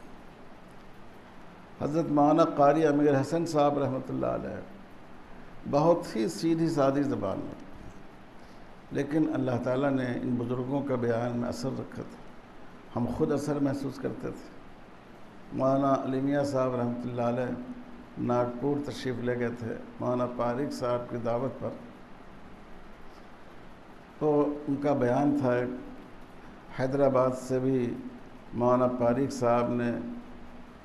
حضرت مولانا قاری امیر حسن صاحب رحمۃ اللہ علیہ بہت ہی سیدھی سادی زبان میں، لیکن اللہ تعالیٰ نے ان بزرگوں کا بیان میں اثر رکھا تھا، ہم خود اثر محسوس کرتے تھے۔ مولانا علی میاں صاحب رحمۃ اللہ علیہ ناگپور تشریف لے گئے تھے مولانا پاریک صاحب کی دعوت پر، تو ان کا بیان تھا۔ حیدرآباد سے بھی مولانا پاریک صاحب نے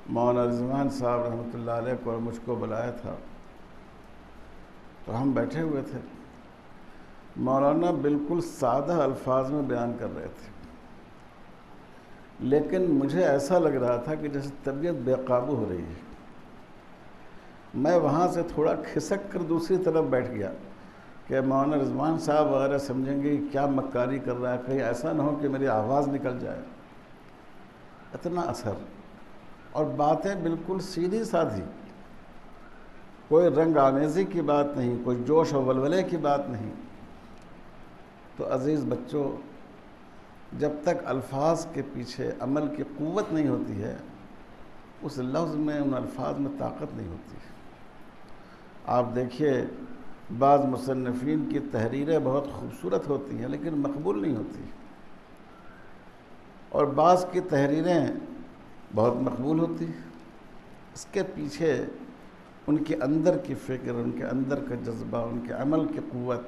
مولانا رضوان صاحب رحمۃ اللہ علیہ کو اور مجھ کو بلایا تھا، تو ہم بیٹھے ہوئے تھے۔ مولانا بالکل سادہ الفاظ میں بیان کر رہے تھے، لیکن مجھے ایسا لگ رہا تھا کہ جیسے طبیعت بے قابو ہو رہی ہے۔ میں وہاں سے تھوڑا کھسک کر دوسری طرف بیٹھ گیا کہ مولانا رضوان صاحب وغیرہ سمجھیں گے کیا مکاری کر رہا ہے، کہیں ایسا نہ ہو کہ میری آواز نکل جائے۔ اتنا اثر۔ اور باتیں بالکل سیدھی سادھی، کوئی رنگ آمیزی کی بات نہیں، کوئی جوش و ولولے کی بات نہیں۔ تو عزیز بچوں، جب تک الفاظ کے پیچھے عمل کی قوت نہیں ہوتی ہے، اس لفظ میں، ان الفاظ میں طاقت نہیں ہوتی۔ آپ دیکھیے بعض مصنفین کی تحریریں بہت خوبصورت ہوتی ہیں لیکن مقبول نہیں ہوتی، اور بعض کی تحریریں بہت مقبول ہوتی ہیں۔ اس کے پیچھے ان کے اندر کی فکر، ان کے اندر کا جذبہ، ان کے عمل کی قوت،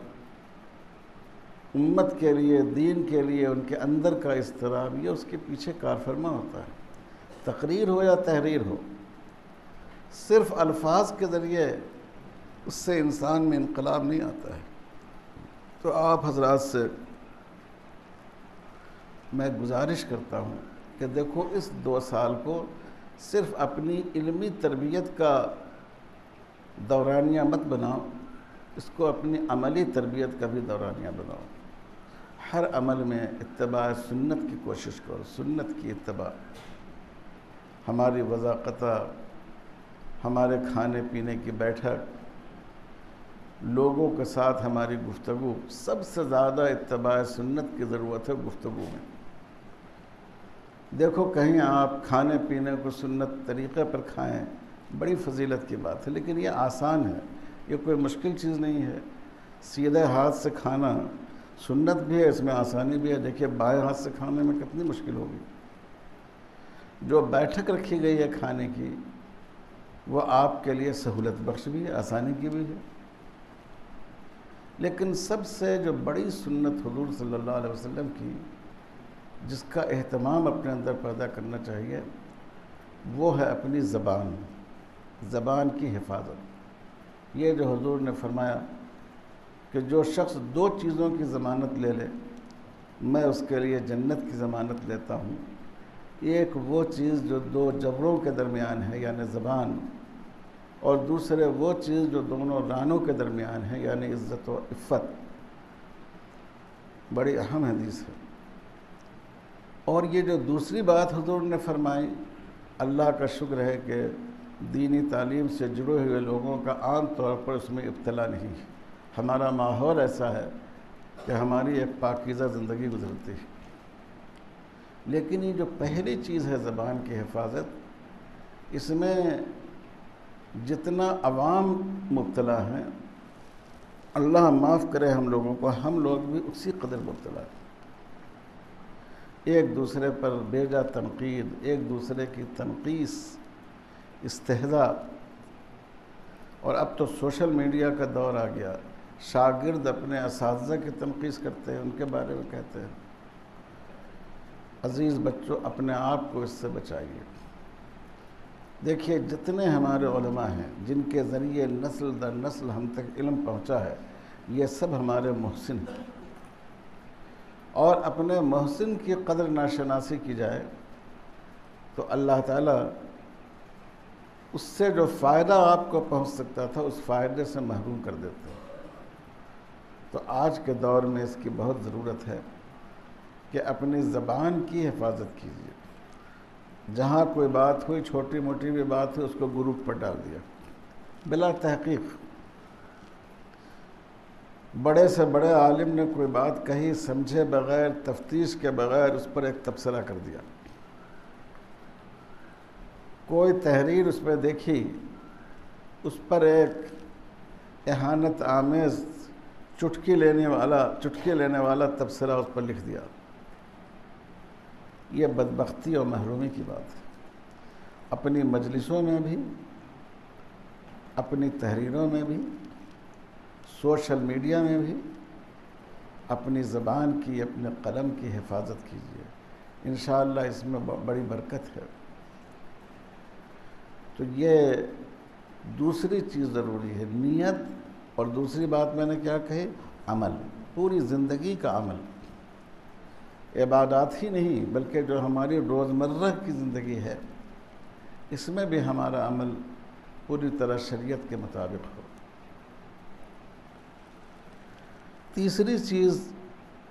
امت کے لیے، دین کے لیے ان کے اندر کا اضطراب، یہ اس کے پیچھے کار فرما ہوتا ہے۔ تقریر ہو یا تحریر ہو، صرف الفاظ کے ذریعے اس سے انسان میں انقلاب نہیں آتا ہے۔ تو آپ حضرات سے میں گزارش کرتا ہوں کہ دیکھو، اس 2 سال کو صرف اپنی علمی تربیت کا دورانیہ مت بناؤ، اس کو اپنی عملی تربیت کا بھی دورانیہ بناؤ۔ ہر عمل میں اتباع سنت کی کوشش کرو، سنت کی اتباع۔ ہماری وضاقتہ، ہمارے کھانے پینے کی بیٹھک، لوگوں کے ساتھ ہماری گفتگو، سب سے زیادہ اتباع سنت کی ضرورت ہے گفتگو میں۔ دیکھو، کہیں آپ کھانے پینے کو سنت طریقے پر کھائیں، بڑی فضیلت کی بات ہے، لیکن یہ آسان ہے، یہ کوئی مشکل چیز نہیں ہے۔ سیدھے ہاتھ سے کھانا سنت بھی ہے، اس میں آسانی بھی ہے۔ دیکھیے بائیں ہاتھ سے کھانے میں کتنی مشکل ہوگی۔ جو بیٹھک رکھی گئی ہے کھانے کی، وہ آپ کے لیے سہولت بخش بھی ہے، آسانی کی بھی ہے۔ لیکن سب سے جو بڑی سنت حضور صلی اللہ علیہ وسلم کی، جس کا اہتمام اپنے اندر پیدا کرنا چاہیے، وہ ہے اپنی زبان، زبان کی حفاظت۔ یہ جو حضور نے فرمایا کہ جو شخص 2 چیزوں کی ضمانت لے لے، میں اس کے لیے جنت کی ضمانت لیتا ہوں۔ ایک وہ چیز جو 2 جبروں کے درمیان ہے، یعنی زبان، اور دوسرے وہ چیز جو دونوں رانوں کے درمیان ہے، یعنی عزت و عفت۔ بڑی اہم حدیث ہے۔ اور یہ جو دوسری بات حضور نے فرمائی، اللہ کا شکر ہے کہ دینی تعلیم سے جڑے ہوئے لوگوں کا عام طور پر اس میں ابتلا نہیں ہے۔ ہمارا ماحول ایسا ہے کہ ہماری ایک پاکیزہ زندگی گزرتی ہے۔ لیکن یہ جو پہلی چیز ہے زبان کی حفاظت، اس میں جتنا عوام مبتلا ہیں، اللہ معاف کرے ہم لوگوں کو، ہم لوگ بھی اسی قدر مبتلا ہیں۔ ایک دوسرے پر بیجا تنقید، ایک دوسرے کی تنقیص، استہزاء، اور اب تو سوشل میڈیا کا دور آ گیا، شاگرد اپنے اساتذہ کی تنقیص کرتے ہیں، ان کے بارے میں کہتے ہیں۔ عزیز بچوں، اپنے آپ کو اس سے بچائیے۔ دیکھیے جتنے ہمارے علماء ہیں جن کے ذریعے نسل در نسل ہم تک علم پہنچا ہے، یہ سب ہمارے محسن ہیں، اور اپنے محسن کی قدر ناشناسی کی جائے تو اللہ تعالیٰ اس سے جو فائدہ آپ کو پہنچ سکتا تھا، اس فائدے سے محروم کر دیتے ہیں۔ تو آج کے دور میں اس کی بہت ضرورت ہے کہ اپنی زبان کی حفاظت کیجیے۔ جہاں کوئی بات ہوئی، چھوٹی موٹی بھی بات ہوئی، اس کو گروپ پر ڈال دیا بلا تحقیق۔ بڑے سے بڑے عالم نے کوئی بات کہی، سمجھے بغیر، تفتیش کے بغیر اس پر ایک تبصرہ کر دیا۔ کوئی تحریر اس پہ دیکھی، اس پر ایک اہانت آمیز چٹکی لینے والا تبصرہ اس پر لکھ دیا۔ یہ بدبختی اور محرومی کی بات ہے۔ اپنی مجلسوں میں بھی، اپنی تحریروں میں بھی، سوشل میڈیا میں بھی اپنی زبان کی، اپنے قلم کی حفاظت کیجیے، انشاءاللہ اس میں بڑی برکت ہے۔ تو یہ دوسری چیز ضروری ہے، نیت، اور دوسری بات میں نے کیا کہی؟ عمل، پوری زندگی کا عمل، عبادات ہی نہیں بلکہ جو ہماری روزمرہ کی زندگی ہے، اس میں بھی ہمارا عمل پوری طرح شریعت کے مطابق ہو۔ تیسری چیز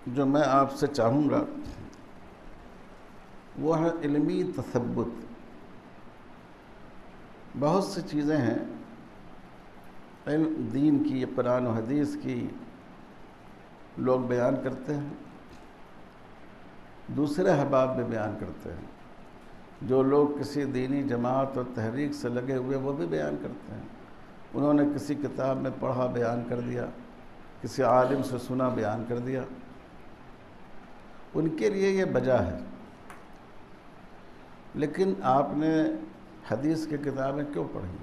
جو میں آپ سے چاہوں گا وہ ہے علمی تثبت۔ بہت سی چیزیں ہیں علم دین کی، قرآن و حدیث کی لوگ بیان کرتے ہیں، دوسرے احباب بھی بیان کرتے ہیں، جو لوگ کسی دینی جماعت اور تحریک سے لگے ہوئے وہ بھی بیان کرتے ہیں، انہوں نے کسی کتاب میں پڑھا بیان کر دیا، کسی عالم سے سنا بیان کر دیا، ان کے لیے یہ بجا ہے۔ لیکن آپ نے حدیث کی کتابیں کیوں پڑھی؟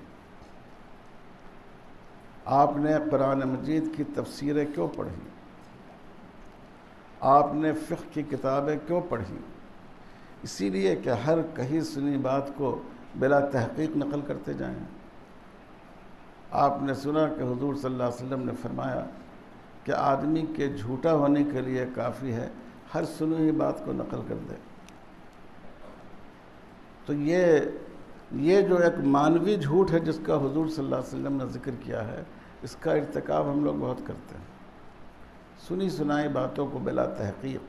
آپ نے قرآن مجید کی تفسیریں کیوں پڑھی؟ آپ نے فقہ کی کتابیں کیوں پڑھی؟ اسی لیے کہ ہر کہی سنی بات کو بلا تحقیق نقل کرتے جائیں۔ آپ نے سنا کہ حضور صلی اللہ علیہ وسلم نے فرمایا کہ آدمی کے جھوٹا ہونے کے لیے کافی ہے ہر سنی ہوئی بات کو نقل کر دے۔ تو یہ جو ایک مانوی جھوٹ ہے جس کا حضور صلی اللہ علیہ وسلم نے ذکر کیا ہے، اس کا ارتکاب ہم لوگ بہت کرتے ہیں، سنی سنائی باتوں کو بلا تحقیق۔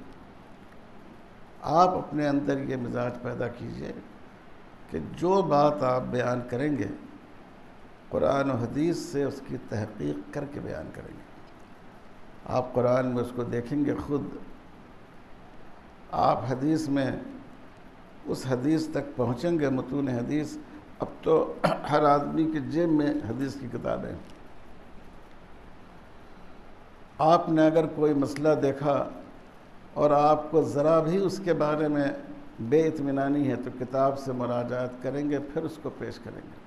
آپ اپنے اندر یہ مزاج پیدا کیجئے کہ جو بات آپ بیان کریں گے قرآن و حدیث سے اس کی تحقیق کر کے بیان کریں گے۔ آپ قرآن میں اس کو دیکھیں گے خود، آپ حدیث میں اس حدیث تک پہنچیں گے، متون حدیث۔ اب تو ہر آدمی کے جیب میں حدیث کی کتابیں ہیں۔ آپ نے اگر کوئی مسئلہ دیکھا اور آپ کو ذرا بھی اس کے بارے میں بے اطمینانی ہے تو کتاب سے مراجعات کریں گے، پھر اس کو پیش کریں گے،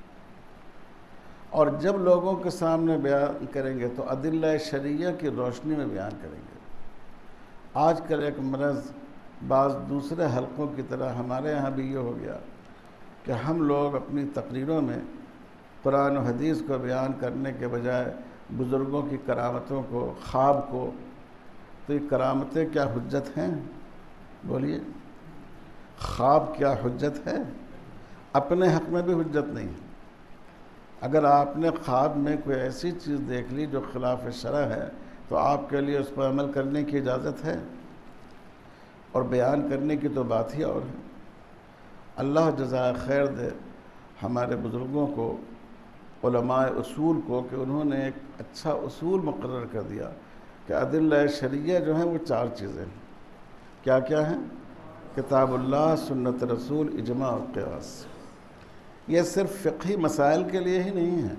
اور جب لوگوں کے سامنے بیان کریں گے تو ادلہ شرعیہ کی روشنی میں بیان کریں گے۔ آج کل ایک مرض بعض دوسرے حلقوں کی طرح ہمارے یہاں بھی یہ ہو گیا کہ ہم لوگ اپنی تقریروں میں قرآن و حدیث کو بیان کرنے کے بجائے بزرگوں کی کرامتوں کو، خواب کو، تو یہ کرامتیں کیا حجت ہیں؟ بولیے، خواب کیا حجت ہے؟ اپنے حق میں بھی حجت نہیں۔ اگر آپ نے خواب میں کوئی ایسی چیز دیکھ لی جو خلاف شرع ہے تو آپ کے لیے اس پر عمل کرنے کی اجازت ہے، اور بیان کرنے کی تو بات ہی اور ہے۔ اللہ جزائے خیر دے ہمارے بزرگوں کو، علماء اصول کو، کہ انہوں نے ایک اچھا اصول مقرر کر دیا کہ ادلہ شرعیہ جو ہیں وہ 4 چیزیں ہیں۔ کیا کیا ہیں؟ کتاب اللہ، سنت رسول، اجماع اور قیاس۔ یہ صرف فقہی مسائل کے لیے ہی نہیں ہے،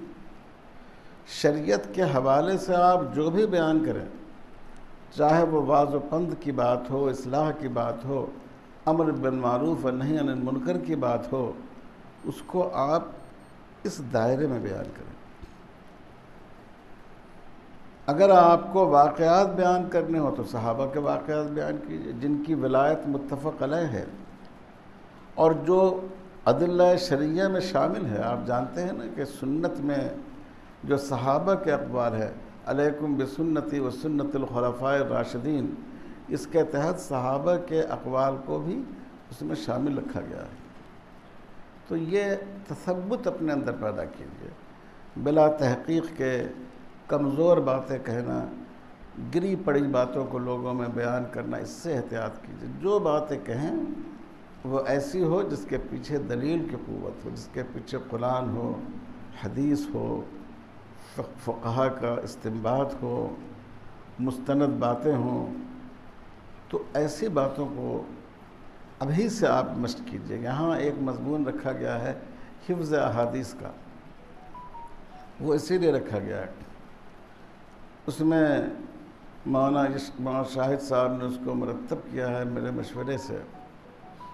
شریعت کے حوالے سے آپ جو بھی بیان کریں، چاہے وہ واعظ و پند کی بات ہو، اصلاح کی بات ہو، امر بالمعروف و نہی عن المنکر کی بات ہو، اس کو آپ اس دائرے میں بیان کریں۔ اگر آپ کو واقعات بیان کرنے ہو تو صحابہ کے واقعات بیان کیجئے جن کی ولایت متفق علیہ ہے، اور جو ادلہ شرعیہ میں شامل ہے۔ آپ جانتے ہیں نا کہ سنت میں جو صحابہ کے اقوال ہے، علیکم بسنتی و سنت الخلفاء الراشدین، اس کے تحت صحابہ کے اقوال کو بھی اس میں شامل رکھا گیا ہے۔ تو یہ تثبت اپنے اندر پیدا کیجیے، بلا تحقیق کے کمزور باتیں کہنا، گری پڑی باتوں کو لوگوں میں بیان کرنا، اس سے احتیاط کیجیے۔ جو باتیں کہیں وہ ایسی ہو جس کے پیچھے دلیل کی قوت ہو، جس کے پیچھے قرآن ہو، حدیث ہو، فقہا کا استنباط ہو، مستند باتیں ہوں۔ تو ایسی باتوں کو ابھی سے آپ مشق کیجیے۔ یہاں ایک مضمون رکھا گیا ہے حفظ احادیث کا، وہ اسی لیے رکھا گیا ہے، اس میں مولانا شاہد صاحب نے اس کو مرتب کیا ہے میرے مشورے سے۔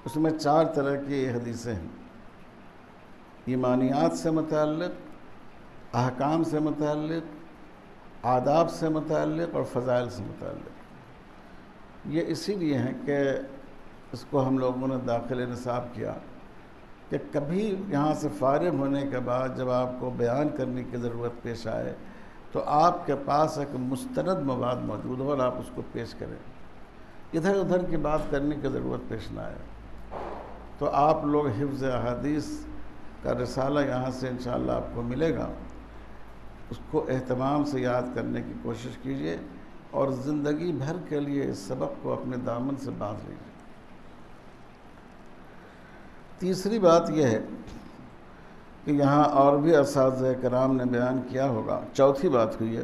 اس میں 4 طرح کی حدیثیں ہیں، ایمانیات سے متعلق، احکام سے متعلق، آداب سے متعلق اور فضائل سے متعلق۔ یہ اسی لیے ہیں کہ اس کو ہم لوگوں نے داخل نصاب کیا کہ کبھی یہاں سے فارغ ہونے کے بعد جب آپ کو بیان کرنے کی ضرورت پیش آئے تو آپ کے پاس ایک مستند مواد موجود ہو اور آپ اس کو پیش کریں، ادھر ادھر کی بات کرنے کی ضرورت پیش نہ آئے۔ تو آپ لوگ حفظ احادیث کا رسالہ یہاں سے انشاءاللہ آپ کو ملے گا، اس کو اہتمام سے یاد کرنے کی کوشش کیجیے اور زندگی بھر کے لیے اس سبق کو اپنے دامن سے باندھ لیجیے۔ تیسری بات یہ ہے کہ یہاں اور بھی اساتذہ کرام نے بیان کیا ہوگا، چوتھی بات ہوئی ہے،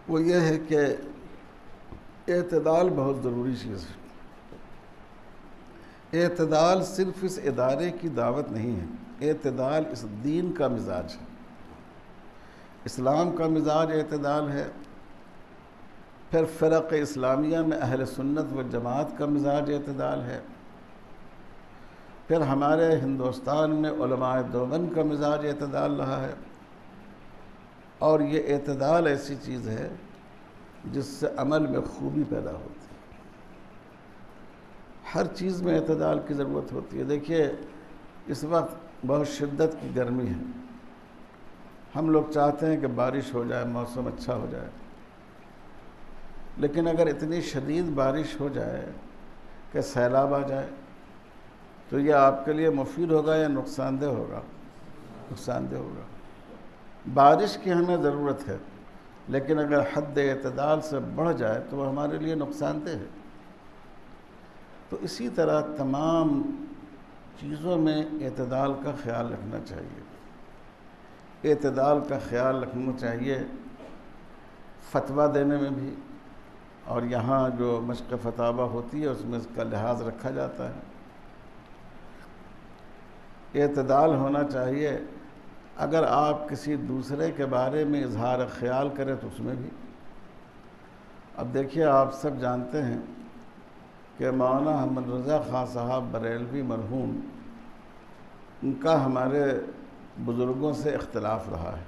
وہ یہ ہے کہ اعتدال بہت ضروری چیز ہے۔ اعتدال صرف اس ادارے کی دعوت نہیں ہے، اعتدال اس دین کا مزاج ہے۔ اسلام کا مزاج اعتدال ہے، پھر فرق اسلامیہ میں اہل سنت و جماعت کا مزاج اعتدال ہے، پھر ہمارے ہندوستان میں علماء دیوبند کا مزاج اعتدال رہا ہے، اور یہ اعتدال ایسی چیز ہے جس سے عمل میں خوبی پیدا ہوتی ہے۔ ہر چیز میں اعتدال کی ضرورت ہوتی ہے۔ دیکھیے اس وقت بہت شدت کی گرمی ہے، ہم لوگ چاہتے ہیں کہ بارش ہو جائے، موسم اچھا ہو جائے، لیکن اگر اتنی شدید بارش ہو جائے کہ سیلاب آ جائے تو یہ آپ کے لیے مفید ہوگا یا نقصان دہ ہوگا؟ نقصان دہ ہوگا۔ بارش کی ہمیں ضرورت ہے، لیکن اگر حد اعتدال سے بڑھ جائے تو وہ ہمارے لیے نقصان دہ ہے۔ تو اسی طرح تمام چیزوں میں اعتدال کا خیال رکھنا چاہیے، اعتدال کا خیال رکھنا چاہیے فتویٰ دینے میں بھی، اور یہاں جو مشق فتاوی ہوتی ہے اس میں اس کا لحاظ رکھا جاتا ہے۔ اعتدال ہونا چاہیے اگر آپ کسی دوسرے کے بارے میں اظہار خیال کریں تو اس میں بھی۔ اب دیکھیے آپ سب جانتے ہیں کہ مولانا احمد رضا خان صاحب بریلوی مرحوم، ان کا ہمارے بزرگوں سے اختلاف رہا ہے،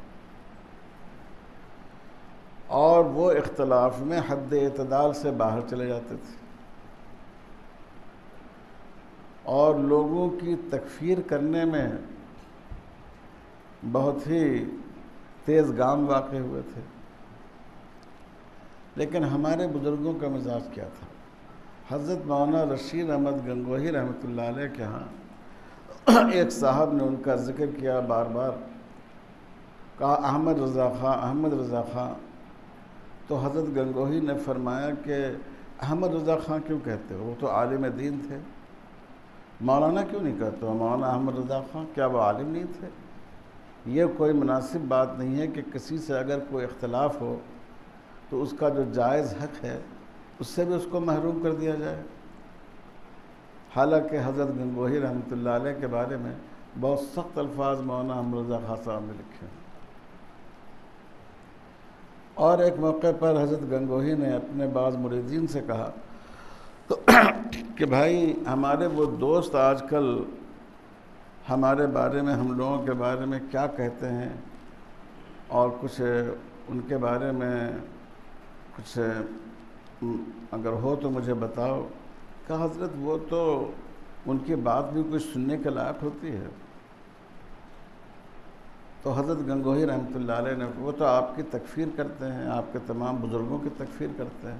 اور وہ اختلاف میں حد اعتدال سے باہر چلے جاتے تھے، اور لوگوں کی تکفیر کرنے میں بہت ہی تیز گام واقع ہوئے تھے۔ لیکن ہمارے بزرگوں کا مزاج کیا تھا؟ حضرت مولانا رشید احمد گنگوہی رحمۃ اللہ علیہ کے ہاں ایک صاحب نے ان کا ذکر کیا، بار بار کہا احمد رضا خان، احمد رضا خان، تو حضرت گنگوہی نے فرمایا کہ احمد رضا خان کیوں کہتے ہو؟ وہ تو عالم دین تھے۔ مولانا کیوں نہیں کہتے ہو مولانا احمد رضا خان؟ کیا وہ عالم نہیں تھے؟ یہ کوئی مناسب بات نہیں ہے کہ کسی سے اگر کوئی اختلاف ہو تو اس کا جو جائز حق ہے اس سے بھی اس کو محروم کر دیا جائے۔ حالانکہ حضرت گنگوہی رحمۃ اللہ علیہ کے بارے میں بہت سخت الفاظ مولانا احمد رضا خان صاحب نے لکھے ہیں۔ اور ایک موقع پر حضرت گنگوہی نے اپنے بعض مریدین سے کہا کہ بھائی ہمارے وہ دوست آج کل ہمارے بارے میں، ہم لوگوں کے بارے میں کیا کہتے ہیں، اور کچھ ان کے بارے میں کچھ اگر ہو تو مجھے بتاؤ۔ کہا حضرت وہ تو ان کی بات بھی کچھ سننے کے لائق ہوتی ہے۔ تو حضرت گنگوہی رحمۃ اللہ علیہ نے، وہ تو آپ کی تکفیر کرتے ہیں، آپ کے تمام بزرگوں کی تکفیر کرتے ہیں۔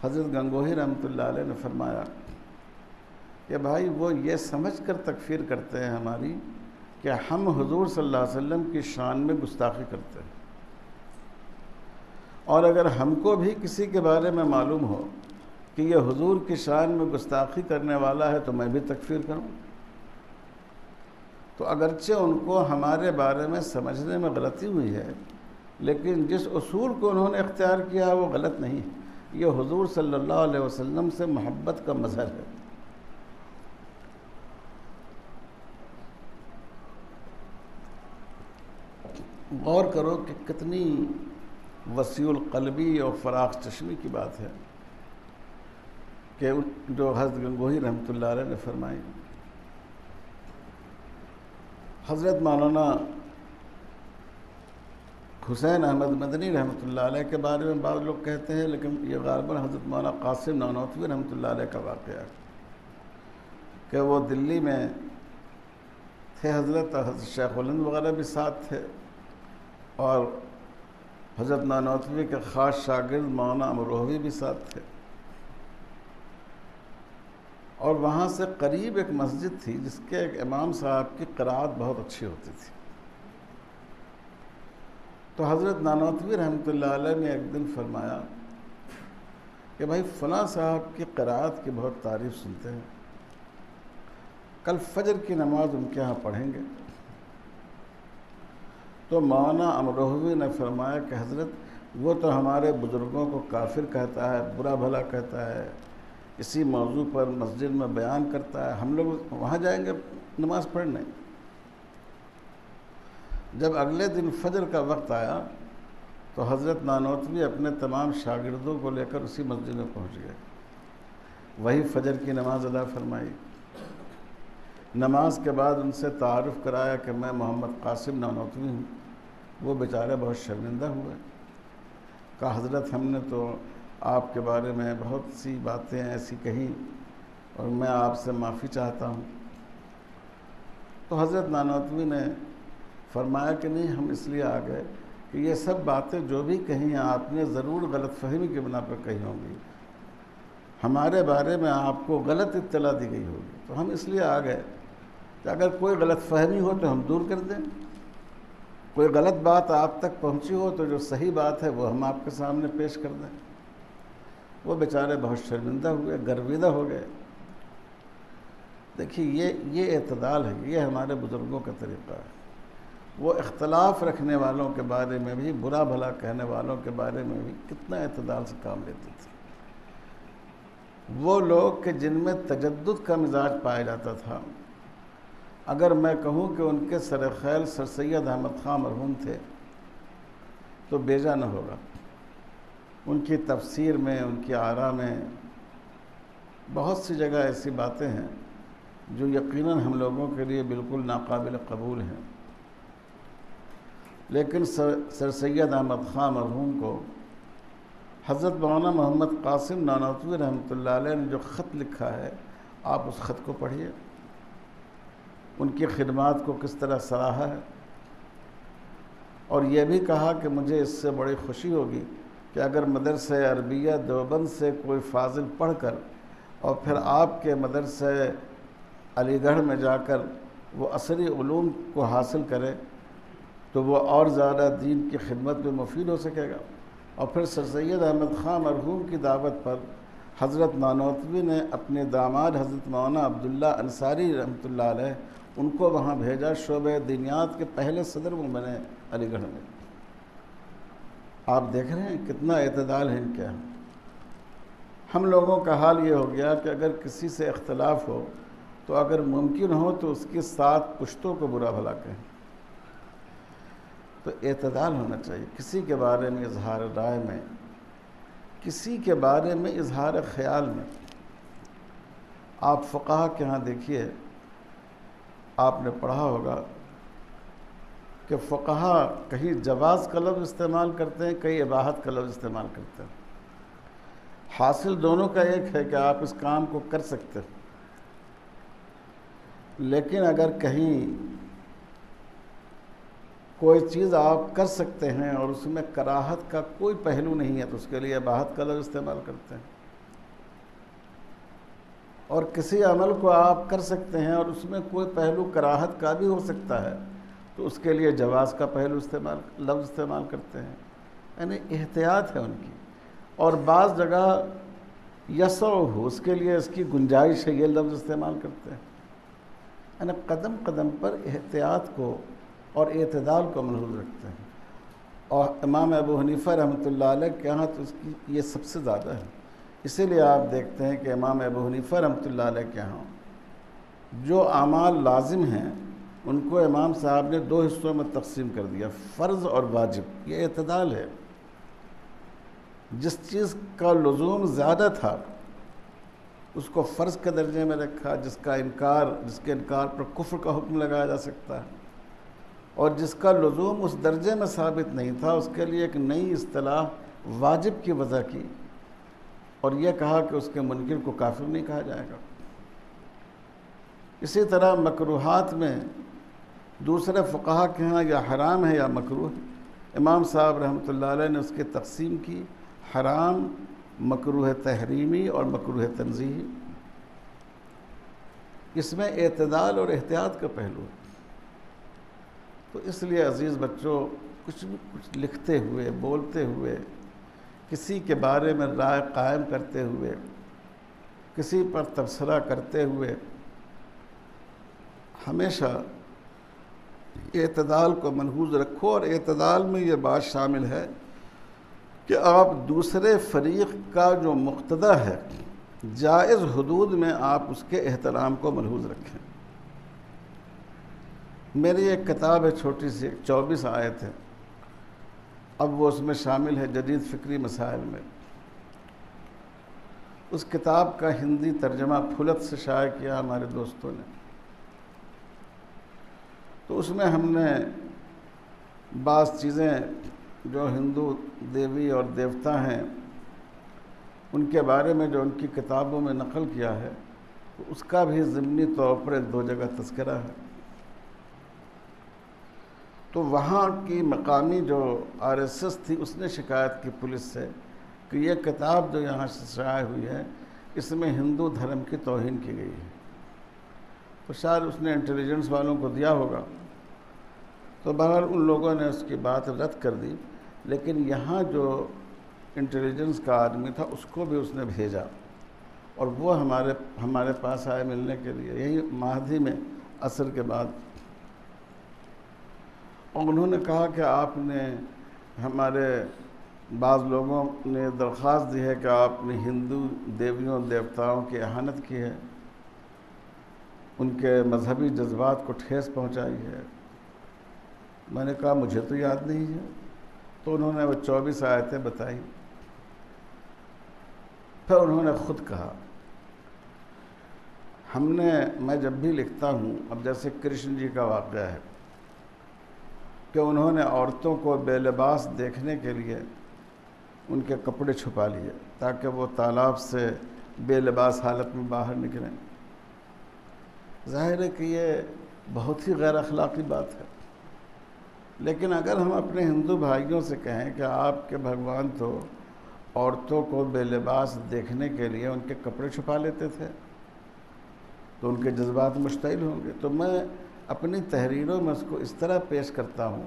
حضرت گنگوہی رحمۃ اللہ علیہ نے فرمایا کہ بھائی وہ یہ سمجھ کر تکفیر کرتے ہیں ہماری کہ ہم حضور صلی اللہ علیہ وسلم کی شان میں گستاخی کرتے ہیں، اور اگر ہم کو بھی کسی کے بارے میں معلوم ہو کہ یہ حضور کی شان میں گستاخی کرنے والا ہے تو میں بھی تکفیر کروں۔ تو اگرچہ ان کو ہمارے بارے میں سمجھنے میں غلطی ہوئی ہے، لیکن جس اصول کو انہوں نے اختیار کیا وہ غلط نہیں ہے، یہ حضور صلی اللہ علیہ وسلم سے محبت کا مظہر ہے۔ غور کرو کہ کتنی وسیع القلبی اور فراخ چشمی کی بات ہے کہ جو حضرت گنگوہی رحمۃ اللہ علیہ نے فرمائی۔ حضرت مولانا حسین احمد مدنی رحمۃ اللہ علیہ کے بارے میں بعض لوگ کہتے ہیں، لیکن یہ غالباً حضرت مولانا قاسم نانوتوی رحمۃ اللہ علیہ کا واقعہ ہے کہ وہ دلی میں تھے، حضرت شیخ الہند وغیرہ بھی ساتھ تھے، اور حضرت نانوتوی کے خاص شاگرد مولانا امروہوی بھی ساتھ تھے، اور وہاں سے قریب ایک مسجد تھی جس کے ایک امام صاحب کی قرأت بہت اچھی ہوتی تھی۔ تو حضرت نانوتوی رحمۃ اللہ علیہ نے ایک دن فرمایا کہ بھائی فلاں صاحب کی قرأت کی بہت تعریف سنتے ہیں، کل فجر کی نماز ان کے ہاں پڑھیں گے۔ تو مولانا امروہوی نے فرمایا کہ حضرت وہ تو ہمارے بزرگوں کو کافر کہتا ہے، برا بھلا کہتا ہے، اسی موضوع پر مسجد میں بیان کرتا ہے، ہم لوگ وہاں جائیں گے نماز پڑھنے؟ جب اگلے دن فجر کا وقت آیا تو حضرت نانوتوی اپنے تمام شاگردوں کو لے کر اسی مسجد میں پہنچ گئے، وہی فجر کی نماز ادا فرمائی۔ نماز کے بعد ان سے تعارف کرایا کہ میں محمد قاسم نانوتوی ہوں۔ وہ بیچارے بہت شرمندہ ہوئے، کہا حضرت ہم نے تو آپ کے بارے میں بہت سی باتیں ایسی کہیں اور میں آپ سے معافی چاہتا ہوں۔ تو حضرت نانوتوی نے فرمایا کہ نہیں، ہم اس لیے آ گئے کہ یہ سب باتیں جو بھی کہیں ہیں آپ نے ضرور غلط فہمی کی بنا پر کہی ہوں گی، ہمارے بارے میں آپ کو غلط اطلاع دی گئی ہوگی، تو ہم اس لیے آ گئے کہ اگر کوئی غلط فہمی ہو تو ہم دور کر دیں، کوئی غلط بات آپ تک پہنچی ہو تو جو صحیح بات ہے وہ ہم آپ کے سامنے پیش کر دیں۔ وہ بیچارے بہت شرمندہ ہوئے، گرویدہ ہو گئے۔ دیکھیے یہ اعتدال ہے، یہ ہمارے بزرگوں کا طریقہ ہے۔ وہ اختلاف رکھنے والوں کے بارے میں بھی، برا بھلا کہنے والوں کے بارے میں بھی کتنا اعتدال سے کام لیتے تھے۔ وہ لوگ کہ جن میں تجدد کا مزاج پایا جاتا تھا، اگر میں کہوں کہ ان کے سر خیل سر سید احمد خان مرحوم تھے تو بیجا نہ ہوگا۔ ان کی تفسیر میں، ان کی آراء میں بہت سی جگہ ایسی باتیں ہیں جو یقیناً ہم لوگوں کے لیے بالکل ناقابل قبول ہیں، لیکن سر سید احمد خان مرحوم کو حضرت مولانا محمد قاسم نانوتوی رحمۃ اللہ علیہ نے جو خط لکھا ہے، آپ اس خط کو پڑھیے، ان کی خدمات کو کس طرح سراہا ہے، اور یہ بھی کہا کہ مجھے اس سے بڑی خوشی ہوگی کہ اگر مدرسہ عربیہ دیوبند سے کوئی فاضل پڑھ کر اور پھر آپ کے مدرسہ علی گڑھ میں جا کر وہ عصری علوم کو حاصل کرے تو وہ اور زیادہ دین کی خدمت میں مفید ہو سکے گا۔ اور پھر سر سید احمد خان مرحوم کی دعوت پر حضرت نانوتوی نے اپنے داماد حضرت مولانا عبداللہ انصاری رحمۃ اللہ علیہ ان کو وہاں بھیجا، شعبہ دینیات کے پہلے صدر وہ بنے علی گڑھ میں۔ آپ دیکھ رہے ہیں کتنا اعتدال ہے ان کے یہاں۔ ہم لوگوں کا حال یہ ہو گیا کہ اگر کسی سے اختلاف ہو تو اگر ممکن ہو تو اس کی 7 پشتوں کو برا بھلا کہیں۔ تو اعتدال ہونا چاہیے، کسی کے بارے میں اظہار رائے میں، کسی کے بارے میں اظہار خیال میں۔ آپ فقہا کے ہاں دیکھیے، آپ نے پڑھا ہوگا کہ فقہا کہیں جواز کا لفظ استعمال کرتے ہیں، کہیں اباحت کا لفظ استعمال کرتے ہیں۔ حاصل دونوں کا ایک ہے کہ آپ اس کام کو کر سکتے ہیں، لیکن اگر کہیں کوئی چیز آپ کر سکتے ہیں اور اس میں کراہت کا کوئی پہلو نہیں ہے تو اس کے لیے اباحت کا لفظ استعمال کرتے ہیں، اور کسی عمل کو آپ کر سکتے ہیں اور اس میں کوئی پہلو کراہت کا بھی ہو سکتا ہے تو اس کے لیے جواز کا پہلو لفظ استعمال کرتے ہیں۔ یعنی احتیاط ہے ان کی، اور بعض جگہ یسعہ اس کے لیے اس کی گنجائش ہے، یہ لفظ استعمال کرتے ہیں۔ یعنی قدم قدم پر احتیاط کو اور اعتدال کو ملحوظ رکھتے ہیں، اور امام ابو حنیفہ رحمۃ اللہ علیہ کے یہاں تو اس کی یہ سب سے زیادہ ہے۔ اسی لیے آپ دیکھتے ہیں کہ امام ابو حنیفہ رحمۃ اللہ علیہ کے یہاں جو اعمال لازم ہیں ان کو امام صاحب نے 2 حصوں میں تقسیم کر دیا، فرض اور واجب۔ یہ اعتدال ہے۔ جس چیز کا لزوم زیادہ تھا اس کو فرض کے درجے میں رکھا، جس کے انکار پر کفر کا حکم لگایا جا سکتا ہے، اور جس کا لزوم اس درجے میں ثابت نہیں تھا اس کے لیے ایک نئی اصطلاح واجب کی وضع کی، اور یہ کہا کہ اس کے منکر کو کافر نہیں کہا جائے گا۔ اسی طرح مکروہات میں دوسرے فقہا کے ہاں یا حرام ہے یا مکروہ، امام صاحب رحمۃ اللہ علیہ نے اس کی تقسیم کی، حرام، مکروہ تحریمی اور مکروہ تنزیہی۔ اس میں اعتدال اور احتیاط کا پہلو ہے۔ تو اس لیے عزیز بچوں، کچھ لکھتے ہوئے، بولتے ہوئے، کسی کے بارے میں رائے قائم کرتے ہوئے، کسی پر تبصرہ کرتے ہوئے، ہمیشہ اعتدال کو ملحوظ رکھو، اور اعتدال میں یہ بات شامل ہے کہ آپ دوسرے فریق کا جو مقتضی ہے جائز حدود میں آپ اس کے احترام کو ملحوظ رکھیں۔ میری ایک کتاب ہے چھوٹی سی، 24 آیت ہے، اب وہ اس میں شامل ہے جدید فکری مسائل میں۔ اس کتاب کا ہندی ترجمہ پھلت سے شائع کیا ہمارے دوستوں نے، تو اس میں ہم نے بعض چیزیں جو ہندو دیوی اور دیوتا ہیں ان کے بارے میں جو ان کی کتابوں میں نقل کیا ہے، تو اس کا بھی ضمنی طور پر 1-2 جگہ تذکرہ ہے۔ تو وہاں کی مقامی جو RSS تھی اس نے شکایت کی پولیس سے کہ یہ کتاب جو یہاں سے شائع ہوئی ہے اس میں ہندو دھرم کی توہین کی گئی ہے۔ تو شاید اس نے انٹیلیجنس والوں کو دیا ہوگا، تو بہرحال ان لوگوں نے اس کی بات رد کر دی، لیکن یہاں جو انٹیلیجنس کا آدمی تھا اس کو بھی اس نے بھیجا، اور وہ ہمارے پاس آئے ملنے کے لیے، یہی مہدی میں عصر کے بعد، اور انہوں نے کہا کہ آپ نے ہمارے بعض لوگوں نے درخواست دی ہے کہ آپ نے ہندو دیویوں دیوتاؤں کی اہانت کی ہے، ان کے مذہبی جذبات کو ٹھیس پہنچائی ہے۔ میں نے کہا مجھے تو یاد نہیں ہے، تو انہوں نے وہ 24 آیتیں بتائی۔ پھر انہوں نے خود کہا، میں جب بھی لکھتا ہوں، اب جیسے کرشن جی کا واقعہ ہے کہ انہوں نے عورتوں کو بے لباس دیکھنے کے لیے ان کے کپڑے چھپا لیے تاکہ وہ تالاب سے بے لباس حالت میں باہر نکلیں۔ ظاہر ہے کہ یہ بہت ہی غیر اخلاقی بات ہے، لیکن اگر ہم اپنے ہندو بھائیوں سے کہیں کہ آپ کے بھگوان تو عورتوں کو بے لباس دیکھنے کے لیے ان کے کپڑے چھپا لیتے تھے، تو ان کے جذبات مشتعل ہوں گے۔ تو میں اپنی تحریروں میں اس کو اس طرح پیش کرتا ہوں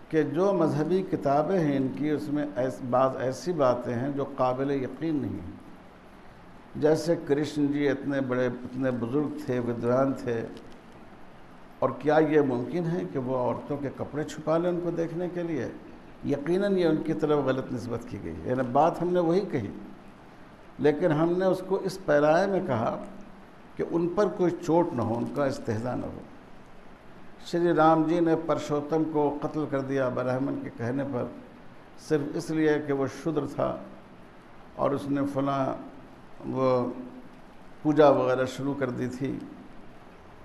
کہ جو مذہبی کتابیں ہیں ان کی، اس میں بعض ایسی باتیں ہیں جو قابل یقین نہیں ہیں۔ جیسے کرشن جی اتنے بزرگ تھے، ودوان تھے، اور کیا یہ ممکن ہے کہ وہ عورتوں کے کپڑے چھپا لیں ان کو دیکھنے کے لیے؟ یقیناً یہ ان کی طرف غلط نسبت کی گئی ہے، یعنی بات ہم نے وہی کہی، لیکن ہم نے اس کو اس پیرائے میں کہا کہ ان پر کوئی چوٹ نہ ہو، ان کا استہزاء نہ ہو۔ شری رام جی نے پرشوتم کو قتل کر دیا برہمن کے کہنے پر، صرف اس لیے کہ وہ شودر تھا اور اس نے فلاں وہ پوجا وغیرہ شروع کر دی تھی۔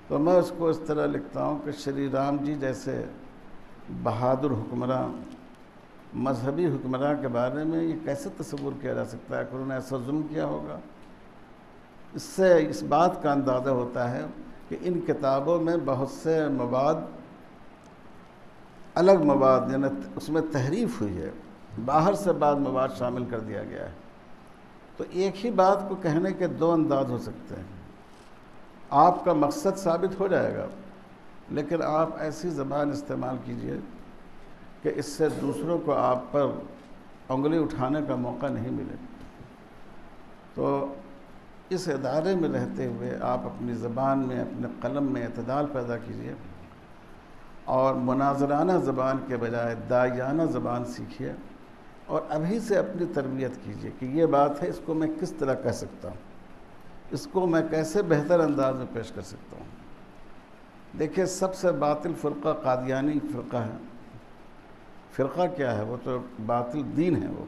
تو میں اس کو اس طرح لکھتا ہوں کہ شری رام جی جیسے بہادر حکمراں، مذہبی حکمراں کے بارے میں یہ کیسے تصور کیا جا سکتا ہے کہ انہوں نے ایسا ظلم کیا ہوگا؟ اس سے اس بات کا اندازہ ہوتا ہے کہ ان کتابوں میں بہت سے مواد، الگ مواد، یعنی اس میں تحریف ہوئی ہے، باہر سے بعض مواد شامل کر دیا گیا ہے۔ تو ایک ہی بات کو کہنے کے 2 انداز ہو سکتے ہیں۔ آپ کا مقصد ثابت ہو جائے گا، لیکن آپ ایسی زبان استعمال کیجئے کہ اس سے دوسروں کو آپ پر انگلی اٹھانے کا موقع نہیں ملے۔ تو اس ادارے میں رہتے ہوئے آپ اپنی زبان میں، اپنے قلم میں اعتدال پیدا کیجئے، اور مناظرانہ زبان کے بجائے داعیانہ زبان سیکھیے، اور ابھی سے اپنی تربیت کیجئے کہ یہ بات ہے، اس کو میں کس طرح کہہ سکتا ہوں، اس کو میں کیسے بہتر انداز میں پیش کر سکتا ہوں۔ دیکھیے، سب سے باطل فرقہ قادیانی فرقہ ہے۔ فرقہ کیا ہے؟ وہ تو باطل دین ہے۔ وہ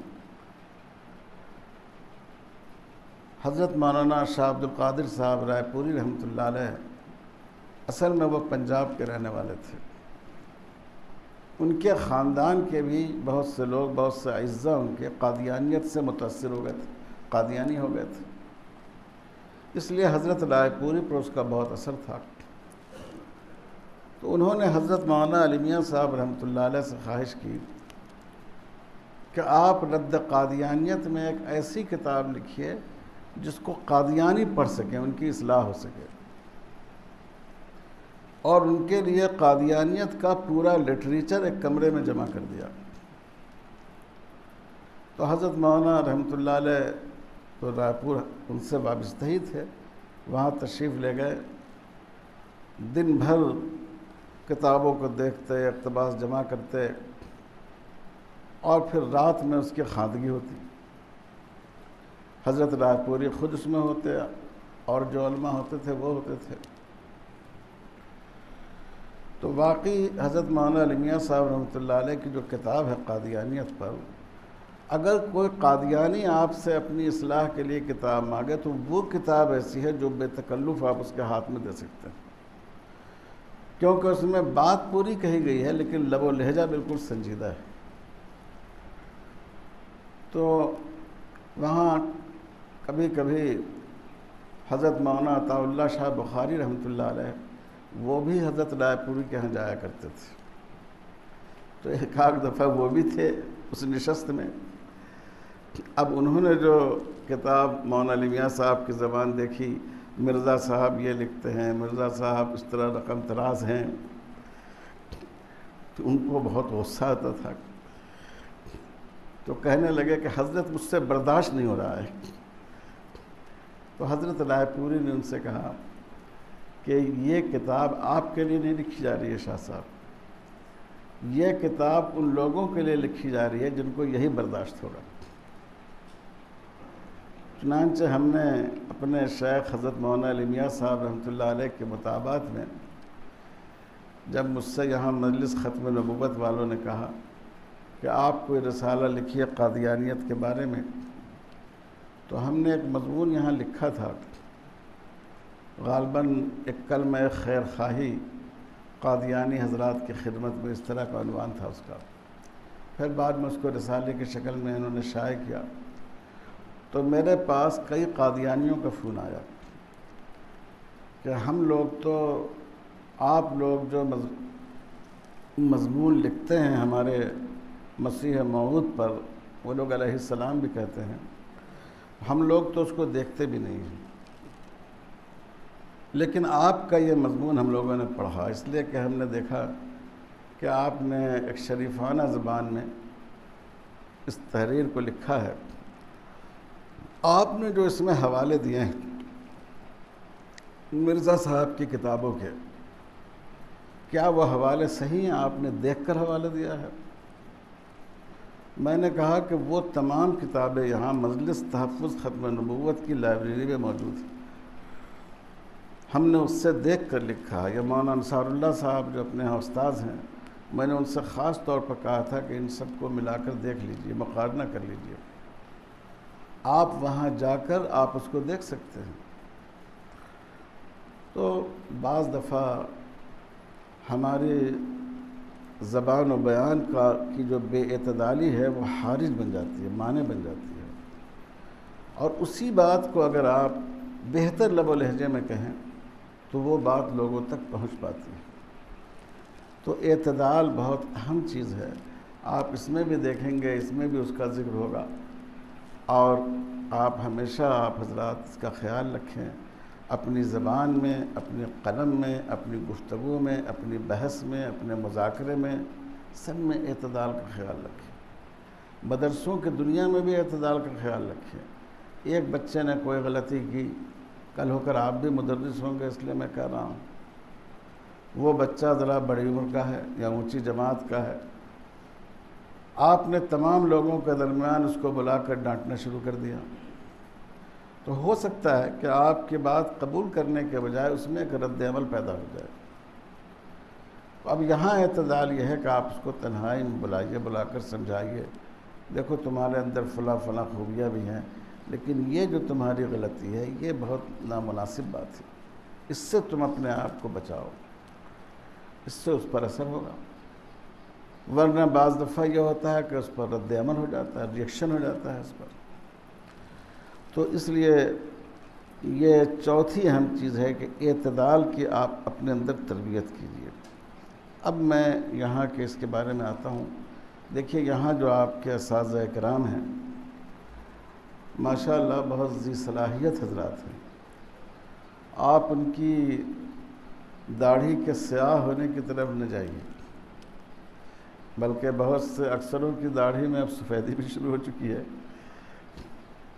حضرت مولانا شاہ عبد القادر صاحب رائے پوری رحمۃ اللہ علیہ، اصل میں وہ پنجاب کے رہنے والے تھے۔ ان کے خاندان کے بھی بہت سے لوگ، بہت سے اعزاء ان کے قادیانیت سے متاثر ہو گئے تھے، قادیانی ہو گئے تھے، اس لیے حضرت رائے پوری پر اس کا بہت اثر تھا۔ تو انہوں نے حضرت مولانا علی میاں صاحب رحمۃ اللہ علیہ سے خواہش کی کہ آپ رد قادیانیت میں ایک ایسی کتاب لکھیے جس کو قادیانی پڑھ سکیں، ان کی اصلاح ہو سکے، اور ان کے لیے قادیانیت کا پورا لٹریچر ایک کمرے میں جمع کر دیا۔ تو حضرت مولانا رحمۃ اللہ علیہ تو رائے پور ان سے وابستہ ہی تھے، وہاں تشریف لے گئے، دن بھر کتابوں کو دیکھتے، اقتباس جمع کرتے، اور پھر رات میں اس کی خواندگی ہوتی۔ حضرت رائے پوری خود اس میں ہوتے اور جو علماء ہوتے تھے وہ ہوتے تھے۔ تو واقعی حضرت مولانا علی میاں صاحب رحمۃ اللہ علیہ کی جو کتاب ہے قادیانیت پر، اگر کوئی قادیانی آپ سے اپنی اصلاح کے لیے کتاب مانگے تو وہ کتاب ایسی ہے جو بے تکلف آپ اس کے ہاتھ میں دے سکتے ہیں، کیونکہ اس میں بات پوری کہی گئی ہے لیکن لب و لہجہ بالکل سنجیدہ ہے۔ تو وہاں کبھی کبھی حضرت مولانا عطاء اللہ شاہ بخاری رحمۃ اللہ علیہ وہ بھی حضرت رائے پوری کے ہاں جایا کرتے تھے، تو ایک آدھ دفعہ وہ بھی تھے اس نشست میں۔ اب انہوں نے جو کتاب مولانا علی میاں صاحب کی زبان دیکھی، مرزا صاحب یہ لکھتے ہیں، مرزا صاحب اس طرح رقم طراز ہیں، تو ان کو بہت غصہ آتا تھا، تو کہنے لگے کہ حضرت مجھ سے برداشت نہیں ہو رہا ہے۔ تو حضرت رائے پوری نے ان سے کہا کہ یہ کتاب آپ کے لیے نہیں لکھی جا رہی ہے شاہ صاحب، یہ کتاب ان لوگوں کے لیے لکھی جا رہی ہے جن کو یہی برداشت ہوگا۔ چنانچہ ہم نے اپنے شیخ حضرت مولانا علی میاں صاحب رحمۃ اللہ علیہ کے مطالبات میں، جب مجھ سے یہاں مجلس ختم نبوت والوں نے کہا کہ آپ کوئی رسالہ لکھیے قادیانیت کے بارے میں، تو ہم نے ایک مضمون یہاں لکھا تھا، غالباً ایک کلمہ خیر خواہی قادیانی حضرات کی خدمت میں، اس طرح کا عنوان تھا اس کا۔ پھر بعد میں اس کو رسالے کی شکل میں انہوں نے شائع کیا، تو میرے پاس کئی قادیانیوں کا فون آیا کہ ہم لوگ تو آپ لوگ جو مضمون لکھتے ہیں ہمارے مسیح موعود پر، وہ لوگ علیہ السلام بھی کہتے ہیں، ہم لوگ تو اس کو دیکھتے بھی نہیں ہیں، لیکن آپ کا یہ مضمون ہم لوگوں نے پڑھا، اس لیے کہ ہم نے دیکھا کہ آپ نے ایک شریفانہ زبان میں اس تحریر کو لکھا ہے۔ آپ نے جو اس میں حوالے دیے ہیں مرزا صاحب کی کتابوں کے، کیا وہ حوالے صحیح ہیں؟ آپ نے دیکھ کر حوالے دیا ہے؟ میں نے کہا کہ وہ تمام کتابیں یہاں مجلس تحفظ ختم نبوت کی لائبریری میں موجود ہیں، ہم نے اس سے دیکھ کر لکھا ہے۔ یا مولانا انصار اللہ صاحب جو اپنے یہاں استاذ ہیں، میں نے ان سے خاص طور پر کہا تھا کہ ان سب کو ملا کر دیکھ لیجئے، مقارنہ کر لیجئے، آپ وہاں جا کر آپ اس کو دیکھ سکتے ہیں۔ تو بعض دفعہ ہماری زبان و بیان کی جو بے اعتدالی ہے وہ حارج بن جاتی ہے، مانع بن جاتی ہے، اور اسی بات کو اگر آپ بہتر لب و لہجے میں کہیں تو وہ بات لوگوں تک پہنچ پاتی ہے۔ تو اعتدال بہت اہم چیز ہے، آپ اس میں بھی دیکھیں گے، اس میں بھی اس کا ذکر ہوگا، اور آپ ہمیشہ آپ حضرات اس کا خیال رکھیں، اپنی زبان میں، اپنے قلم میں، اپنی گفتگو میں، اپنی بحث میں، اپنے مذاکرے میں، سب میں اعتدال کا خیال رکھیں۔ مدرسوں کی دنیا میں بھی اعتدال کا خیال رکھیں۔ ایک بچے نے کوئی غلطی کی، کل ہو کر آپ بھی مدرس ہوں گے، اس لیے میں کہہ رہا ہوں، وہ بچہ ذرا بڑی عمر کا ہے یا اونچی جماعت کا ہے، آپ نے تمام لوگوں کے درمیان اس کو بلا کر ڈانٹنا شروع کر دیا، تو ہو سکتا ہے کہ آپ کی بات قبول کرنے کے بجائے اس میں ایک رد عمل پیدا ہو جائے۔ اب یہاں اعتدال یہ ہے کہ آپ اس کو تنہائی میں بلائیے، بلا کر سمجھائیے، دیکھو تمہارے اندر فلاں فلاں خوبیاں بھی ہیں، لیکن یہ جو تمہاری غلطی ہے یہ بہت نامناسب بات ہے، اس سے تم اپنے آپ کو بچاؤ، اس سے اس پر اثر ہوگا۔ ورنہ بعض دفعہ یہ ہوتا ہے کہ اس پر رد عمل ہو جاتا ہے، ریئیکشن ہو جاتا ہے اس پر۔ تو اس لیے یہ چوتھی اہم چیز ہے کہ اعتدال کی آپ اپنے اندر تربیت کیجیے۔ اب میں یہاں کے اس کے بارے میں آتا ہوں۔ دیکھیے یہاں جو آپ کے اساتذہ کرام ہیں، ماشاءاللہ بہت ذی صلاحیت حضرات ہیں، آپ ان کی داڑھی کے سیاہ ہونے کی طرف نہ جائیے، بلکہ بہت سے اکثروں کی داڑھی میں اب سفیدی بھی شروع ہو چکی ہے،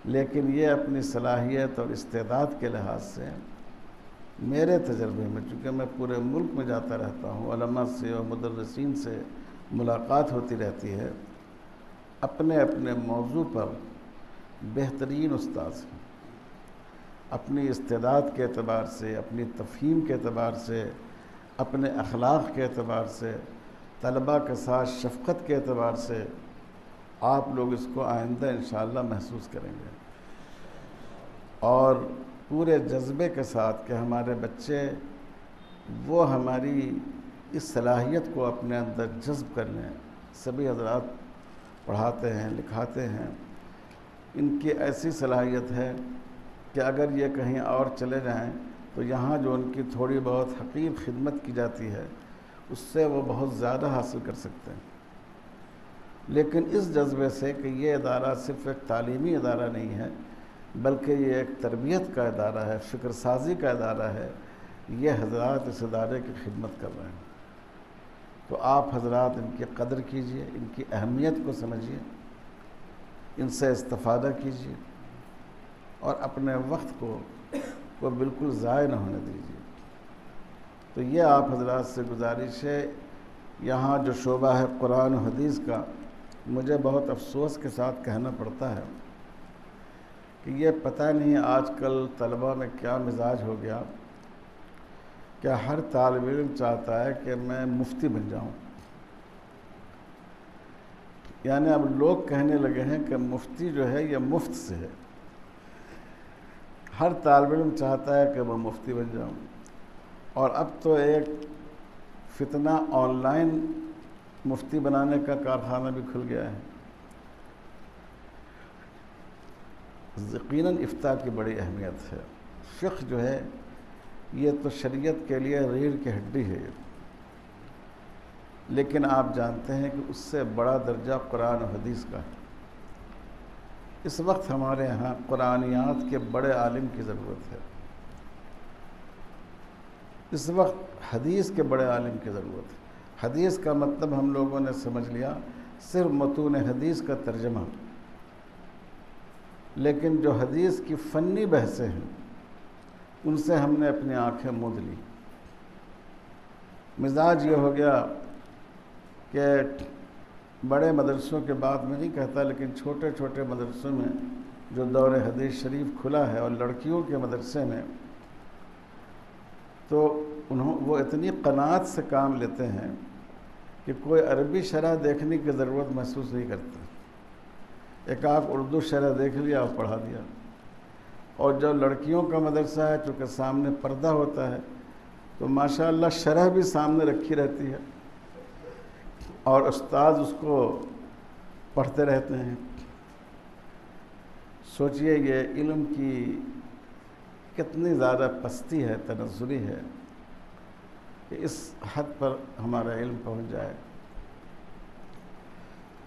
لیکن یہ اپنی صلاحیت اور استعداد کے لحاظ سے میرے تجربے میں، چونکہ میں پورے ملک میں جاتا رہتا ہوں، علماء سے اور مدرسین سے ملاقات ہوتی رہتی ہے، اپنے اپنے موضوع پر بہترین استاذ ہیں، اپنی استعداد کے اعتبار سے، اپنی تفہیم کے اعتبار سے، اپنے اخلاق کے اعتبار سے، طلباء کے ساتھ شفقت کے اعتبار سے آپ لوگ اس کو آئندہ انشاءاللہ محسوس کریں گے، اور پورے جذبے کے ساتھ کہ ہمارے بچے وہ ہماری اس صلاحیت کو اپنے اندر جذب کر لیں۔ سبھی حضرات پڑھاتے ہیں، لکھاتے ہیں، ان کی ایسی صلاحیت ہے کہ اگر یہ کہیں اور چلے جائیں تو یہاں جو ان کی تھوڑی بہت حقیر خدمت کی جاتی ہے اس سے وہ بہت زیادہ حاصل کر سکتے ہیں۔ لیکن اس جذبے سے کہ یہ ادارہ صرف ایک تعلیمی ادارہ نہیں ہے بلکہ یہ ایک تربیت کا ادارہ ہے، فکر سازی کا ادارہ ہے، یہ حضرات اس ادارے کی خدمت کر رہے ہیں۔ تو آپ حضرات ان کی قدر کیجئے، ان کی اہمیت کو سمجھیے، ان سے استفادہ کیجئے اور اپنے وقت کو بالکل ضائع نہ ہونے دیجیے۔ تو یہ آپ حضرات سے گزارش ہے۔ یہاں جو شعبہ ہے قرآن و حدیث کا، مجھے بہت افسوس کے ساتھ کہنا پڑتا ہے کہ یہ پتہ نہیں آج کل طلباء میں کیا مزاج ہو گیا کہ ہر طالب علم چاہتا ہے کہ میں مفتی بن جاؤں۔ یعنی اب لوگ کہنے لگے ہیں کہ مفتی جو ہے یہ مفت سے ہے، ہر طالب علم چاہتا ہے کہ میں مفتی بن جاؤں۔ اور اب تو ایک فتنہ آن لائن مفتی بنانے کا کارخانہ بھی کھل گیا ہے۔ یقیناً افتاء کی بڑی اہمیت ہے۔ فقہ جو ہے یہ تو شریعت کے لیے ریڑھ کی ہڈی ہے، لیکن آپ جانتے ہیں کہ اس سے بڑا درجہ قرآن و حدیث کا ہے۔ اس وقت ہمارے ہاں قرآنیات کے بڑے عالم کی ضرورت ہے، اس وقت حدیث کے بڑے عالم کی ضرورت ہے۔ حدیث کا مطلب ہم لوگوں نے سمجھ لیا صرف متون حدیث کا ترجمہ، لیکن جو حدیث کی فنی بحثیں ہیں ان سے ہم نے اپنی آنکھیں موند لی۔ مزاج یہ ہو گیا کہ بڑے مدرسوں کے بعد میں نہیں کہتا، لیکن چھوٹے چھوٹے مدرسوں میں جو دور حدیث شریف کھلا ہے اور لڑکیوں کے مدرسے میں، تو وہ اتنی قناعت سے کام لیتے ہیں کہ کوئی عربی شرح دیکھنے کی ضرورت محسوس نہیں کرتے، ایک آدھ اردو شرح دیکھ لیا اور پڑھا دیا۔ اور جو لڑکیوں کا مدرسہ ہے چونکہ سامنے پردہ ہوتا ہے تو ماشاءاللہ شرح بھی سامنے رکھی رہتی ہے اور استاذ اس کو پڑھتے رہتے ہیں۔ سوچئے یہ علم کی کتنی زیادہ پستی ہے، تنزلی ہے کہ اس حد پر ہمارا علم پہنچ جائے۔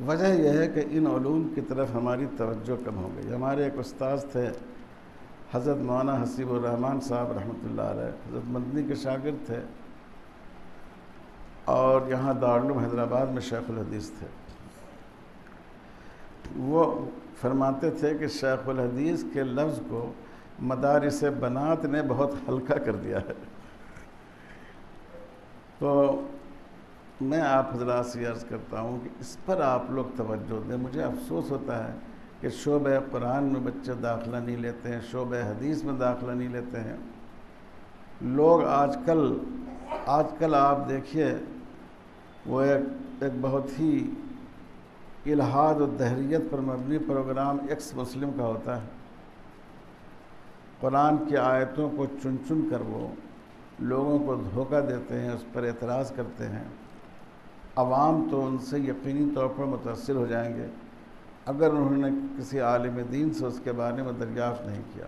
وجہ یہ ہے کہ ان علوم کی طرف ہماری توجہ کم ہو گئی۔ ہمارے ایک استاذ تھے حضرت مولانا حسیب الرحمن صاحب رحمۃ اللہ علیہ، حضرت مدنی کے شاگرد تھے اور یہاں دارالعلوم حیدرآباد میں شیخ الحدیث تھے۔ وہ فرماتے تھے کہ شیخ الحدیث کے لفظ کو مدارس بنات نے بہت ہلکا کر دیا ہے۔ تو میں آپ حضرات سے عرض کرتا ہوں کہ اس پر آپ لوگ توجہ دیں۔ مجھے افسوس ہوتا ہے کہ شعبہ قرآن میں بچے داخلہ نہیں لیتے ہیں، شعبہ حدیث میں داخلہ نہیں لیتے ہیں۔ لوگ آج کل آپ دیکھیے وہ ایک بہت ہی الحاد و دہریت پر مبنی پروگرام ایکس مسلم کا ہوتا ہے۔ قرآن کی آیتوں کو چن چن کر وہ لوگوں کو دھوکہ دیتے ہیں، اس پر اعتراض کرتے ہیں۔ عوام تو ان سے یقینی طور پر متاثر ہو جائیں گے اگر انہوں نے کسی عالم دین سے اس کے بارے میں دریافت نہیں کیا،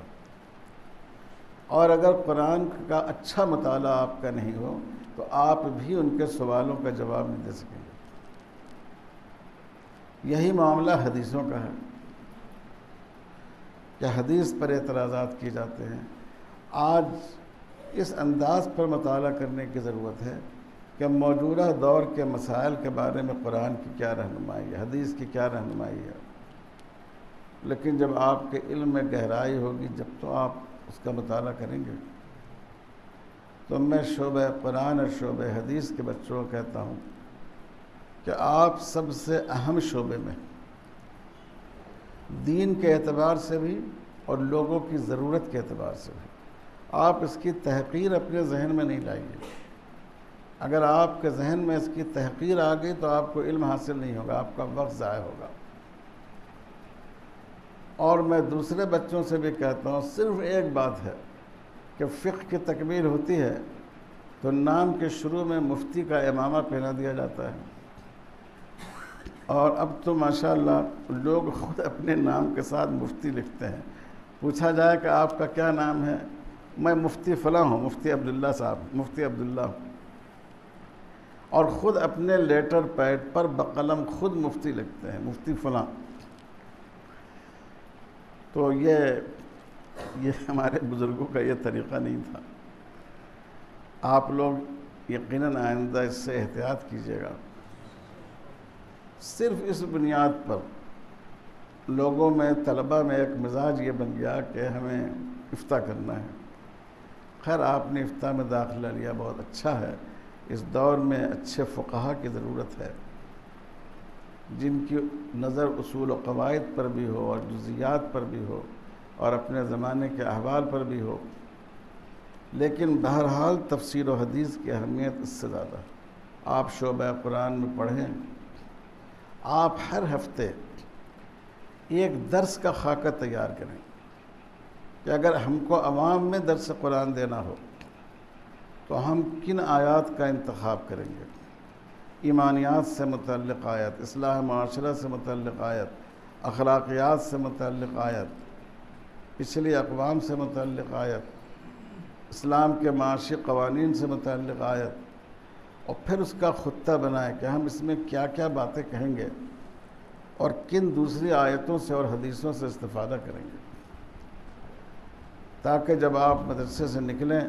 اور اگر قرآن کا اچھا مطالعہ آپ کا نہیں ہو تو آپ بھی ان کے سوالوں کا جواب نہیں دے سکیں گے۔ یہی معاملہ حدیثوں کا ہے کہ حدیث پر اعتراضات کیے جاتے ہیں۔ آج اس انداز پر مطالعہ کرنے کی ضرورت ہے کہ موجودہ دور کے مسائل کے بارے میں قرآن کی کیا رہنمائی ہے، حدیث کی کیا رہنمائی ہے۔ لیکن جب آپ کے علم میں گہرائی ہوگی جب تو آپ اس کا مطالعہ کریں گے۔ تو میں شعبہ قرآن اور شعبہ حدیث کے بچوں کو کہتا ہوں کہ آپ سب سے اہم شعبے میں دین کے اعتبار سے بھی اور لوگوں کی ضرورت کے اعتبار سے بھی آپ اس کی تحقیر اپنے ذہن میں نہیں لائیے۔ اگر آپ کے ذہن میں اس کی تحقیر آ گئی تو آپ کو علم حاصل نہیں ہوگا، آپ کا وقت ضائع ہوگا۔ اور میں دوسرے بچوں سے بھی کہتا ہوں، صرف ایک بات ہے کہ فقہ کی تکمیل ہوتی ہے تو نام کے شروع میں مفتی کا امامہ پہنا دیا جاتا ہے، اور اب تو ماشاءاللہ لوگ خود اپنے نام کے ساتھ مفتی لکھتے ہیں۔ پوچھا جائے کہ آپ کا کیا نام ہے، میں مفتی فلاں ہوں، مفتی عبداللہ صاحب، مفتی عبداللہ ہوں، اور خود اپنے لیٹر پیڈ پر بقلم خود مفتی لکھتے ہیں، مفتی فلاں۔ تو یہ ہمارے بزرگوں کا یہ طریقہ نہیں تھا۔ آپ لوگ یقیناً آئندہ اس سے احتیاط کیجیے گا۔ صرف اس بنیاد پر لوگوں میں، طلبہ میں ایک مزاج یہ بن گیا کہ ہمیں افتاء کرنا ہے۔ خیر، آپ نے افتاء میں داخلہ لیا، بہت اچھا ہے۔ اس دور میں اچھے فقہا کی ضرورت ہے جن کی نظر اصول و قواعد پر بھی ہو اور جزیات پر بھی ہو اور اپنے زمانے کے احوال پر بھی ہو۔ لیکن بہرحال تفسیر و حدیث کی اہمیت اس سے زیادہ ہے۔ آپ شعبہ قرآن میں پڑھیں، آپ ہر ہفتے ایک درس کا خاکہ تیار کریں کہ اگر ہم کو عوام میں درس قرآن دینا ہو تو ہم کن آیات کا انتخاب کریں گے۔ ایمانیات سے متعلق آیت، اصلاح معاشرہ سے متعلق آیت، اخلاقیات سے متعلق آیت، پچھلی اقوام سے متعلق آیت، اسلام کے معاشی قوانین سے متعلق آیت، اور پھر اس کا خطہ بنائیں کہ ہم اس میں کیا کیا باتیں کہیں گے اور کن دوسری آیتوں سے اور حدیثوں سے استفادہ کریں گے، تاکہ جب آپ مدرسے سے نکلیں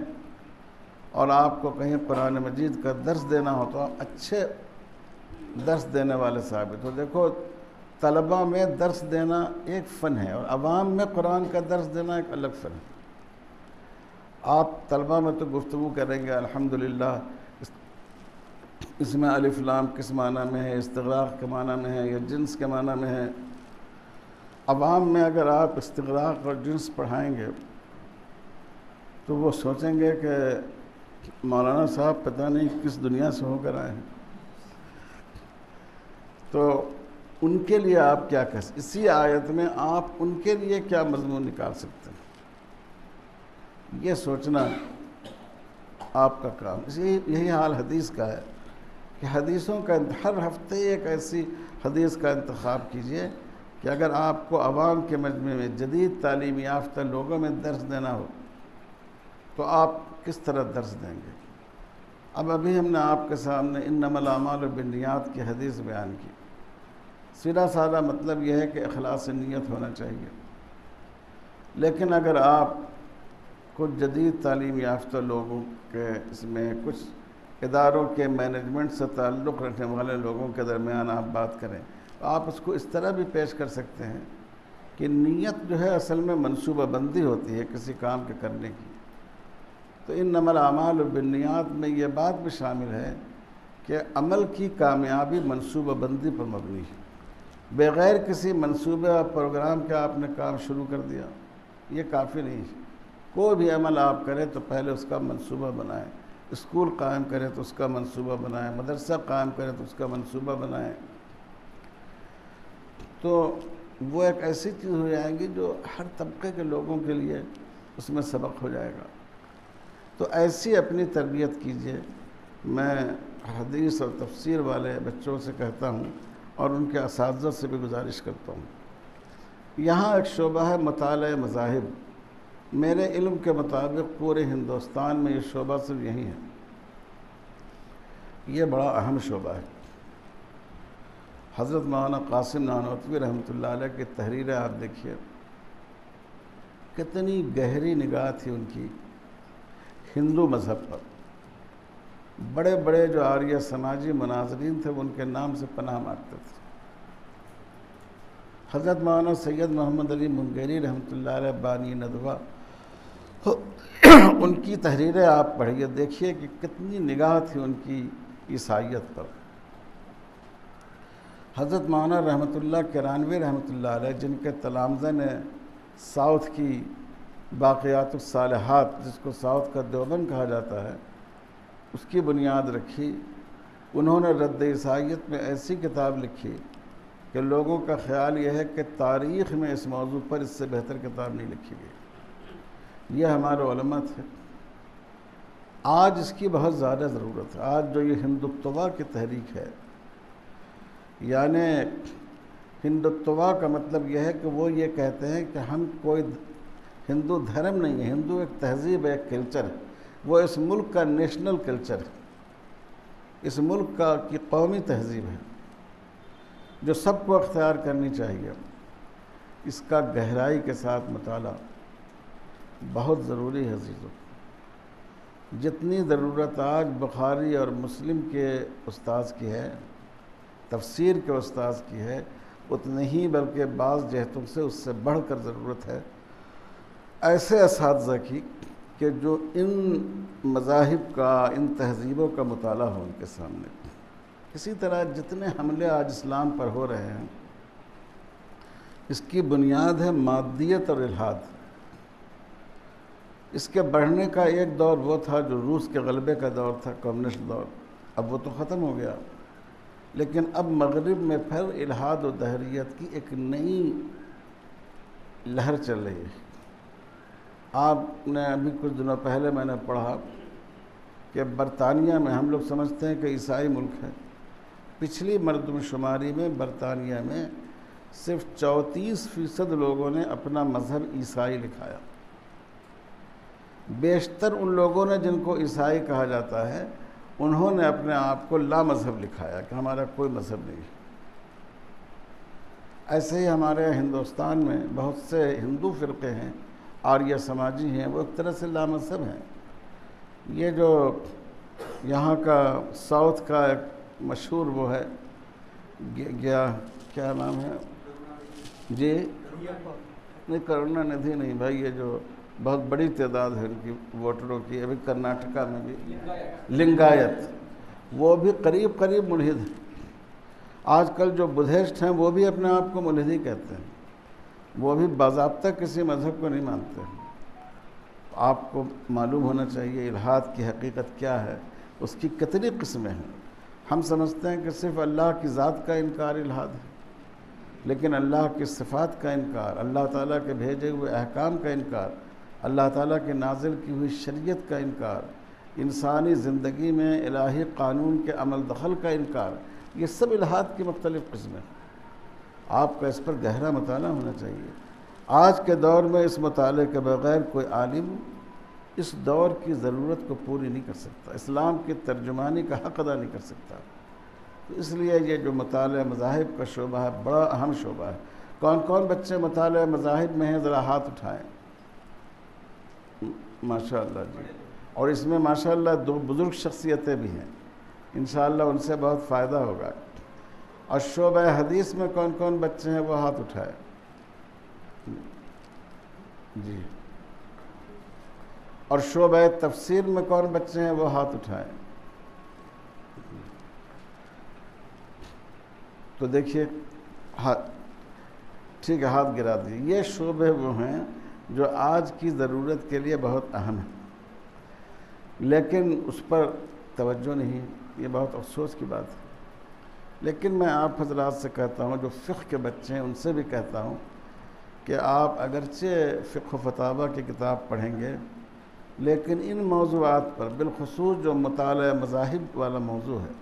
اور آپ کو کہیں قرآن مجید کا درس دینا ہو تو آپ اچھے درس دینے والے ثابت ہو۔ دیکھو، طلبہ میں درس دینا ایک فن ہے اور عوام میں قرآن کا درس دینا ایک الگ فن ہے۔ آپ طلبہ میں تو گفتگو کریں گے، الحمدللہ اس میں الف لام کس معنی میں ہے، استغراق کے معنی میں ہے یا جنس کے معنی میں ہے۔ عوام میں اگر آپ استغراق اور جنس پڑھائیں گے تو وہ سوچیں گے کہ مولانا صاحب پتہ نہیں کس دنیا سے ہو کر آئے ہیں۔ تو ان کے لیے آپ کیا کر سکتے، اسی آیت میں آپ ان کے لیے کیا مضمون نکال سکتے ہیں، یہ سوچنا آپ کا کام۔ یہی حال حدیث کا ہے کہ حدیثوں کا ہر ہفتے ایک ایسی حدیث کا انتخاب کیجئے کہ اگر آپ کو عوام کے مجمع میں جدید تعلیم یافتہ لوگوں میں درس دینا ہو تو آپ کس طرح درس دیں گے۔ ابھی ہم نے آپ کے سامنے انما الاعمال بالنیات کی حدیث بیان کی۔ سیدھا سادہ مطلب یہ ہے کہ اخلاص نیت ہونا چاہیے، لیکن اگر آپ کچھ جدید تعلیم یافتہ لوگوں کے اس میں کچھ اداروں کے مینجمنٹ سے تعلق رکھنے والے لوگوں کے درمیان آپ بات کریں تو آپ اس کو اس طرح بھی پیش کر سکتے ہیں کہ نیت جو ہے اصل میں منصوبہ بندی ہوتی ہے کسی کام کے کرنے کی۔ تو انما الاعمال بالنیات میں یہ بات بھی شامل ہے کہ عمل کی کامیابی منصوبہ بندی پر مبنی ہے۔ بغیر کسی منصوبے اور پروگرام کے آپ نے کام شروع کر دیا، یہ کافی نہیں ہے۔ کوئی بھی عمل آپ کریں تو پہلے اس کا منصوبہ بنائیں۔ اسکول قائم کریں تو اس کا منصوبہ بنائیں، مدرسہ قائم کریں تو اس کا منصوبہ بنائیں، تو وہ ایک ایسی چیز ہو جائے گی جو ہر طبقے کے لوگوں کے لیے اس میں سبق ہو جائے گا۔ تو ایسی اپنی تربیت کیجیے۔ میں حدیث اور تفسیر والے بچوں سے کہتا ہوں اور ان کے اساتذہ سے بھی گزارش کرتا ہوں۔ یہاں ایک شعبہ ہے مطالعہ مذاہب۔ میرے علم کے مطابق پورے ہندوستان میں یہ شعبہ صرف یہی ہے۔ یہ بڑا اہم شعبہ ہے۔ حضرت مولانا قاسم نانوتوی رحمۃ اللہ علیہ کی تحریریں آپ دیکھیے، کتنی گہری نگاہ تھی ان کی ہندو مذہب پر۔ بڑے بڑے جو عاریہ سماجی مناظرین تھے وہ ان کے نام سے پناہ مانگتے تھے۔ حضرت مولانا سید محمد علی منگیری رحمۃ اللہ علیہ بانی ندوہ ان کی تحریریں آپ پڑھیے، دیکھیے کہ کتنی نگاہ تھی ان کی عیسائیت پر۔ حضرت مولانا رحمۃ اللہ کرانوی رحمۃ اللہ علیہ، جن کے تلامذہ نے ساؤتھ کی باقیات الصالحات، جس کو ساؤتھ کا دیوبند کہا جاتا ہے، اس کی بنیاد رکھی، انہوں نے رد عیسائیت میں ایسی کتاب لکھی کہ لوگوں کا خیال یہ ہے کہ تاریخ میں اس موضوع پر اس سے بہتر کتاب نہیں لکھی گئی۔ یہ ہمارے علماء تھے۔ آج اس کی بہت زیادہ ضرورت ہے۔ آج جو یہ ہندوتوا کی تحریک ہے، یعنی ہندوتوا کا مطلب یہ ہے کہ وہ یہ کہتے ہیں کہ ہم کوئی ہندو دھرم نہیں ہے، ہندو ایک تہذیب ہے، ایک کلچر ہے، وہ اس ملک کا نیشنل کلچر ہے، اس ملک کی قومی تہذیب ہے جو سب کو اختیار کرنی چاہیے۔ اس کا گہرائی کے ساتھ مطالعہ بہت ضروری ہے عزیزو۔ جتنی ضرورت آج بخاری اور مسلم کے استاذ کی ہے، تفسیر کے استاذ کی ہے، اتنی ہی بلکہ بعض جہتوں سے اس سے بڑھ کر ضرورت ہے ایسے اساتذہ کی کہ جو ان مذاہب کا، ان تہذیبوں کا مطالعہ ہو ان کے سامنے۔ اسی طرح جتنے حملے آج اسلام پر ہو رہے ہیں، اس کی بنیاد ہے مادیت اور الحاد۔ اس کے بڑھنے کا ایک دور وہ تھا جو روس کے غلبے کا دور تھا، کمیونسٹ دور، اب وہ تو ختم ہو گیا، لیکن اب مغرب میں پھر الحاد و دہریت کی ایک نئی لہر چل رہی ہے۔ آپ نے ابھی کچھ دنوں پہلے میں نے پڑھا کہ برطانیہ میں، ہم لوگ سمجھتے ہیں کہ عیسائی ملک ہے، پچھلی مردم شماری میں برطانیہ میں صرف 34% لوگوں نے اپنا مذہب عیسائی لکھایا۔ بیشتر ان لوگوں نے جن کو عیسائی کہا جاتا ہے، انہوں نے اپنے آپ کو لا مذہب لکھایا کہ ہمارا کوئی مذہب نہیں۔ ایسے ہی ہمارے ہندوستان میں بہت سے ہندو فرقے ہیں، آریہ سماجی ہیں، وہ ایک طرح سے لا مذہب ہیں۔ یہ جو یہاں کا ساؤتھ کا ایک مشہور وہ ہے، کیا نام ہے جی؟ نہیں، کرونا ندھی نہیں بھائی، یہ جو بہت بڑی تعداد ہے ان کی ووٹروں کی، ابھی کرناٹکا میں بھی لنگایت، وہ بھی قریب قریب ملحد ہیں۔ آج کل جو بدھسٹ ہیں وہ بھی اپنے آپ کو ملحد ہی کہتے ہیں، وہ بھی باضابطہ کسی مذہب کو نہیں مانتے۔ آپ کو معلوم ہونا چاہیے الحاد کی حقیقت کیا ہے، اس کی کتنی قسمیں ہیں۔ ہم سمجھتے ہیں کہ صرف اللہ کی ذات کا انکار الحاد ہے، لیکن اللہ کی صفات کا انکار، اللہ تعالیٰ کے بھیجے ہوئے احکام کا انکار، اللہ تعالیٰ کے نازل کی ہوئی شریعت کا انکار، انسانی زندگی میں الہی قانون کے عمل دخل کا انکار، یہ سب الحاد کی مختلف قسمیں۔ آپ کا اس پر گہرا مطالعہ ہونا چاہیے۔ آج کے دور میں اس مطالعے کے بغیر کوئی عالم اس دور کی ضرورت کو پوری نہیں کر سکتا، اسلام کی ترجمانی کا حق ادا نہیں کر سکتا۔ اس لیے یہ جو مطالعہ مذاہب کا شعبہ ہے، بڑا اہم شعبہ ہے۔ کون کون بچے مطالعہ مذاہب میں ہیں، ذرا ہاتھ اٹھائیں۔ ماشاءاللہ جی، اور اس میں ماشاءاللہ 2 بزرگ شخصیتیں بھی ہیں، انشاءاللہ ان سے بہت فائدہ ہوگا۔ اور شعبہ حدیث میں کون کون بچے ہیں وہ ہاتھ اٹھائے جی، اور شعبہ تفسیر میں کون بچے ہیں وہ ہاتھ اٹھائے۔ تو دیکھیے، ٹھیک ہے، ہاتھ گرا دیجیے۔ یہ شعبے وہ ہیں جو آج کی ضرورت کے لیے بہت اہم ہے، لیکن اس پر توجہ نہیں، یہ بہت افسوس کی بات ہے۔ لیکن میں آپ حضرات سے کہتا ہوں، جو فقہ کے بچے ہیں ان سے بھی کہتا ہوں کہ آپ اگرچہ فقہ و فتاویٰ کی کتاب پڑھیں گے، لیکن ان موضوعات پر، بالخصوص جو مطالعہ مذاہب والا موضوع ہے،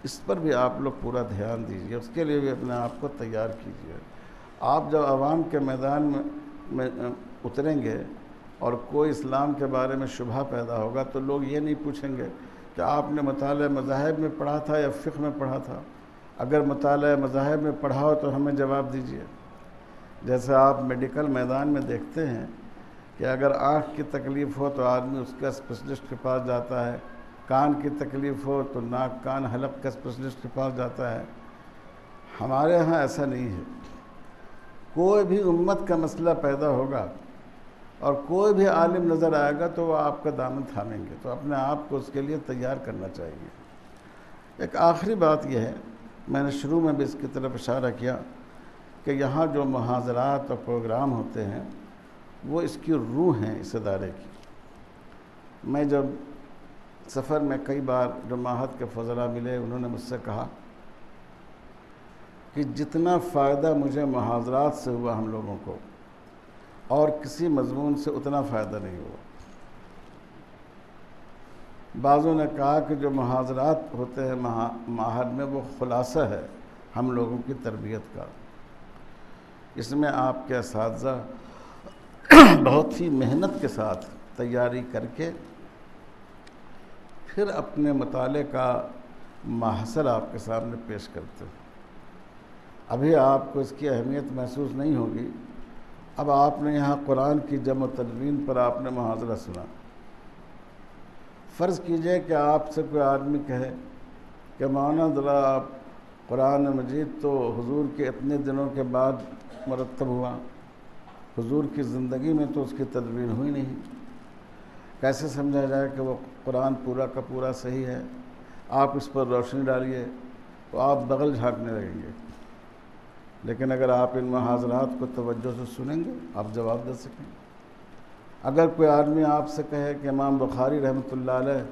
اس پر بھی آپ لوگ پورا دھیان دیجیے، اس کے لیے بھی اپنے آپ کو تیار کیجیے۔ آپ جب عوام کے میدان میں اتریں گے اور کوئی اسلام کے بارے میں شبہ پیدا ہوگا تو لوگ یہ نہیں پوچھیں گے کہ آپ نے مطالعہ مذاہب میں پڑھا تھا یا فقہ میں پڑھا تھا۔ اگر مطالعہ مذاہب میں پڑھا ہو تو ہمیں جواب دیجیے۔ جیسے آپ میڈیکل میدان میں دیکھتے ہیں کہ اگر آنکھ کی تکلیف ہو تو آدمی اس کا اسپیشلسٹ کے پاس جاتا ہے، کان کی تکلیف ہو تو ناک کان حلق کا اسپیشلسٹ کے پاس جاتا ہے۔ ہمارے ہاں ایسا نہیں ہے۔ کوئی بھی امت کا مسئلہ پیدا ہوگا اور کوئی بھی عالم نظر آئے گا تو وہ آپ کا دامن تھامیں گے، تو اپنے آپ کو اس کے لیے تیار کرنا چاہیے۔ ایک آخری بات یہ ہے، میں نے شروع میں بھی اس کی طرف اشارہ کیا کہ یہاں جو محاضرات اور پروگرام ہوتے ہیں وہ اس کی روح ہیں اس ادارے کی۔ میں جب سفر میں کئی بار جو معہد کے فضلاء ملے، انہوں نے مجھ سے کہا کہ جتنا فائدہ مجھے محاضرات سے ہوا ہم لوگوں کو، اور کسی مضمون سے اتنا فائدہ نہیں ہوا۔ بعضوں نے کہا کہ جو محاضرات ہوتے ہیں معہد میں وہ خلاصہ ہے ہم لوگوں کی تربیت کا، اس میں آپ کے اساتذہ بہت ہی محنت کے ساتھ تیاری کر کے پھر اپنے مطالعے کا محصول آپ کے سامنے پیش کرتے ہیں۔ ابھی آپ کو اس کی اہمیت محسوس نہیں ہوگی۔ اب آپ نے یہاں قرآن کی جمع و تدوین پر آپ نے محاضرہ سنا۔ فرض کیجئے کہ آپ سے کوئی آدمی کہے کہ مولانا ذرا آپ قرآن مجید تو حضور کے اتنے دنوں کے بعد مرتب ہوا، حضور کی زندگی میں تو اس کی تدوین ہوئی نہیں، کیسے سمجھا جائے کہ وہ قرآن پورا کا پورا صحیح ہے؟ آپ اس پر روشنی ڈالیے، تو آپ بغل جھانکنے لگیں گے۔ لیکن اگر آپ ان محاضرات کو توجہ سے سنیں گے آپ جواب دے سکیں گے۔ اگر کوئی آدمی آپ سے کہے کہ امام بخاری رحمۃ اللہ علیہ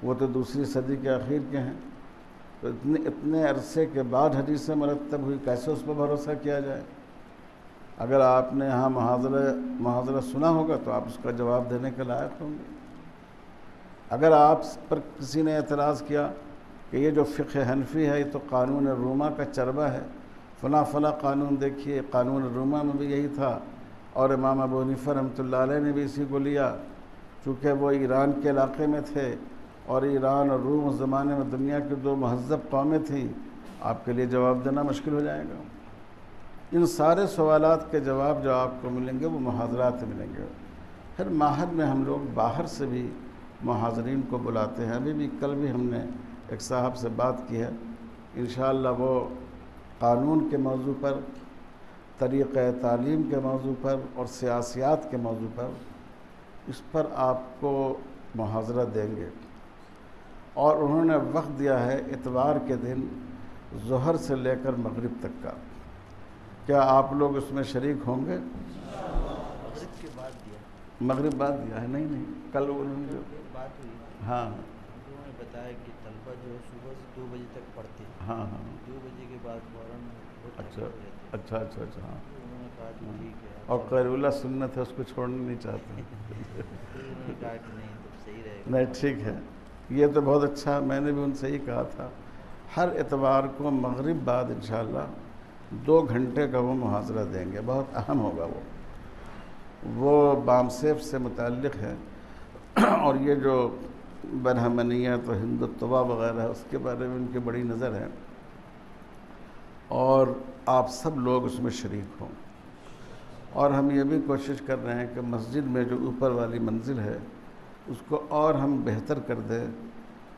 وہ تو دوسری صدی کے اخیر کے ہیں، تو اتنے عرصے کے بعد حدیثیں مرتب ہوئی، کیسے اس پر بھروسہ کیا جائے؟ اگر آپ نے یہاں محاضرہ سنا ہوگا تو آپ اس کا جواب دینے کے لائق ہوں گے۔ اگر آپ پر کسی نے اعتراض کیا کہ یہ جو فقہ حنفی ہے یہ تو قانون روما کا چربہ ہے، فلاں فلاں قانون دیکھیے، قانون روما میں بھی یہی تھا، اور امام ابو حنیفہ رحمۃ اللہ علیہ نے بھی اسی کو لیا، چونکہ وہ ایران کے علاقے میں تھے، اور ایران اور روم اس زمانے میں دنیا کی دو مہذب قومیں تھیں، آپ کے لیے جواب دینا مشکل ہو جائے گا۔ ان سارے سوالات کے جواب جو آپ کو ملیں گے وہ محاضرات میں ملیں گے۔ پھر معہد میں ہم لوگ باہر سے بھی محاضرین کو بلاتے ہیں۔ ابھی بھی کل بھی ہم نے ایک صاحب سے بات کی ہے، انشاءاللہ وہ قانون کے موضوع پر، طریقہ تعلیم کے موضوع پر اور سیاسیات کے موضوع پر اس پر آپ کو محاضرہ دیں گے، اور انہوں نے وقت دیا ہے اتوار کے دن ظہر سے لے کر مغرب تک کا۔ کیا آپ لوگ اس میں شریک ہوں گے؟ مغرب کے بعد دیا، مغرب بعد دیا ہے؟ نہیں کل انہوں نے جو بات ہوئی، ہاں انہوں نے بتایا کہ طلبہ جو صبح سے 2 بجے تک پڑھتے ہیں، ہاں 2 بجے کے بعد فوراً بہت اچھا تھکے ہو جاتے ہیں۔ اچھا اچھا اچھا ہاں، انہوں نے کہا کہ ٹھیک ہے، اور خیر اللہ سنت ہے اس کو چھوڑنا نہیں چاہتے۔ پھر انہوں نے کہا کہ نہیں تب صحیح رہے گا۔ نہیں ٹھیک ہے، یہ تو بہت اچھا، میں نے بھی ان سے ہی کہا تھا ہر اتوار کو مغرب بعد انشاءاللہ 2 گھنٹے کا وہ محاضرہ دیں گے، بہت اہم ہوگا۔ وہ بام سیف سے متعلق ہے، اور یہ جو برہمنیت و ہندوتوا وغیرہ ہے اس کے بارے میں ان کی بڑی نظر ہے، اور آپ سب لوگ اس میں شریک ہوں۔ اور ہم یہ بھی کوشش کر رہے ہیں کہ مسجد میں جو اوپر والی منزل ہے اس کو اور ہم بہتر کر دیں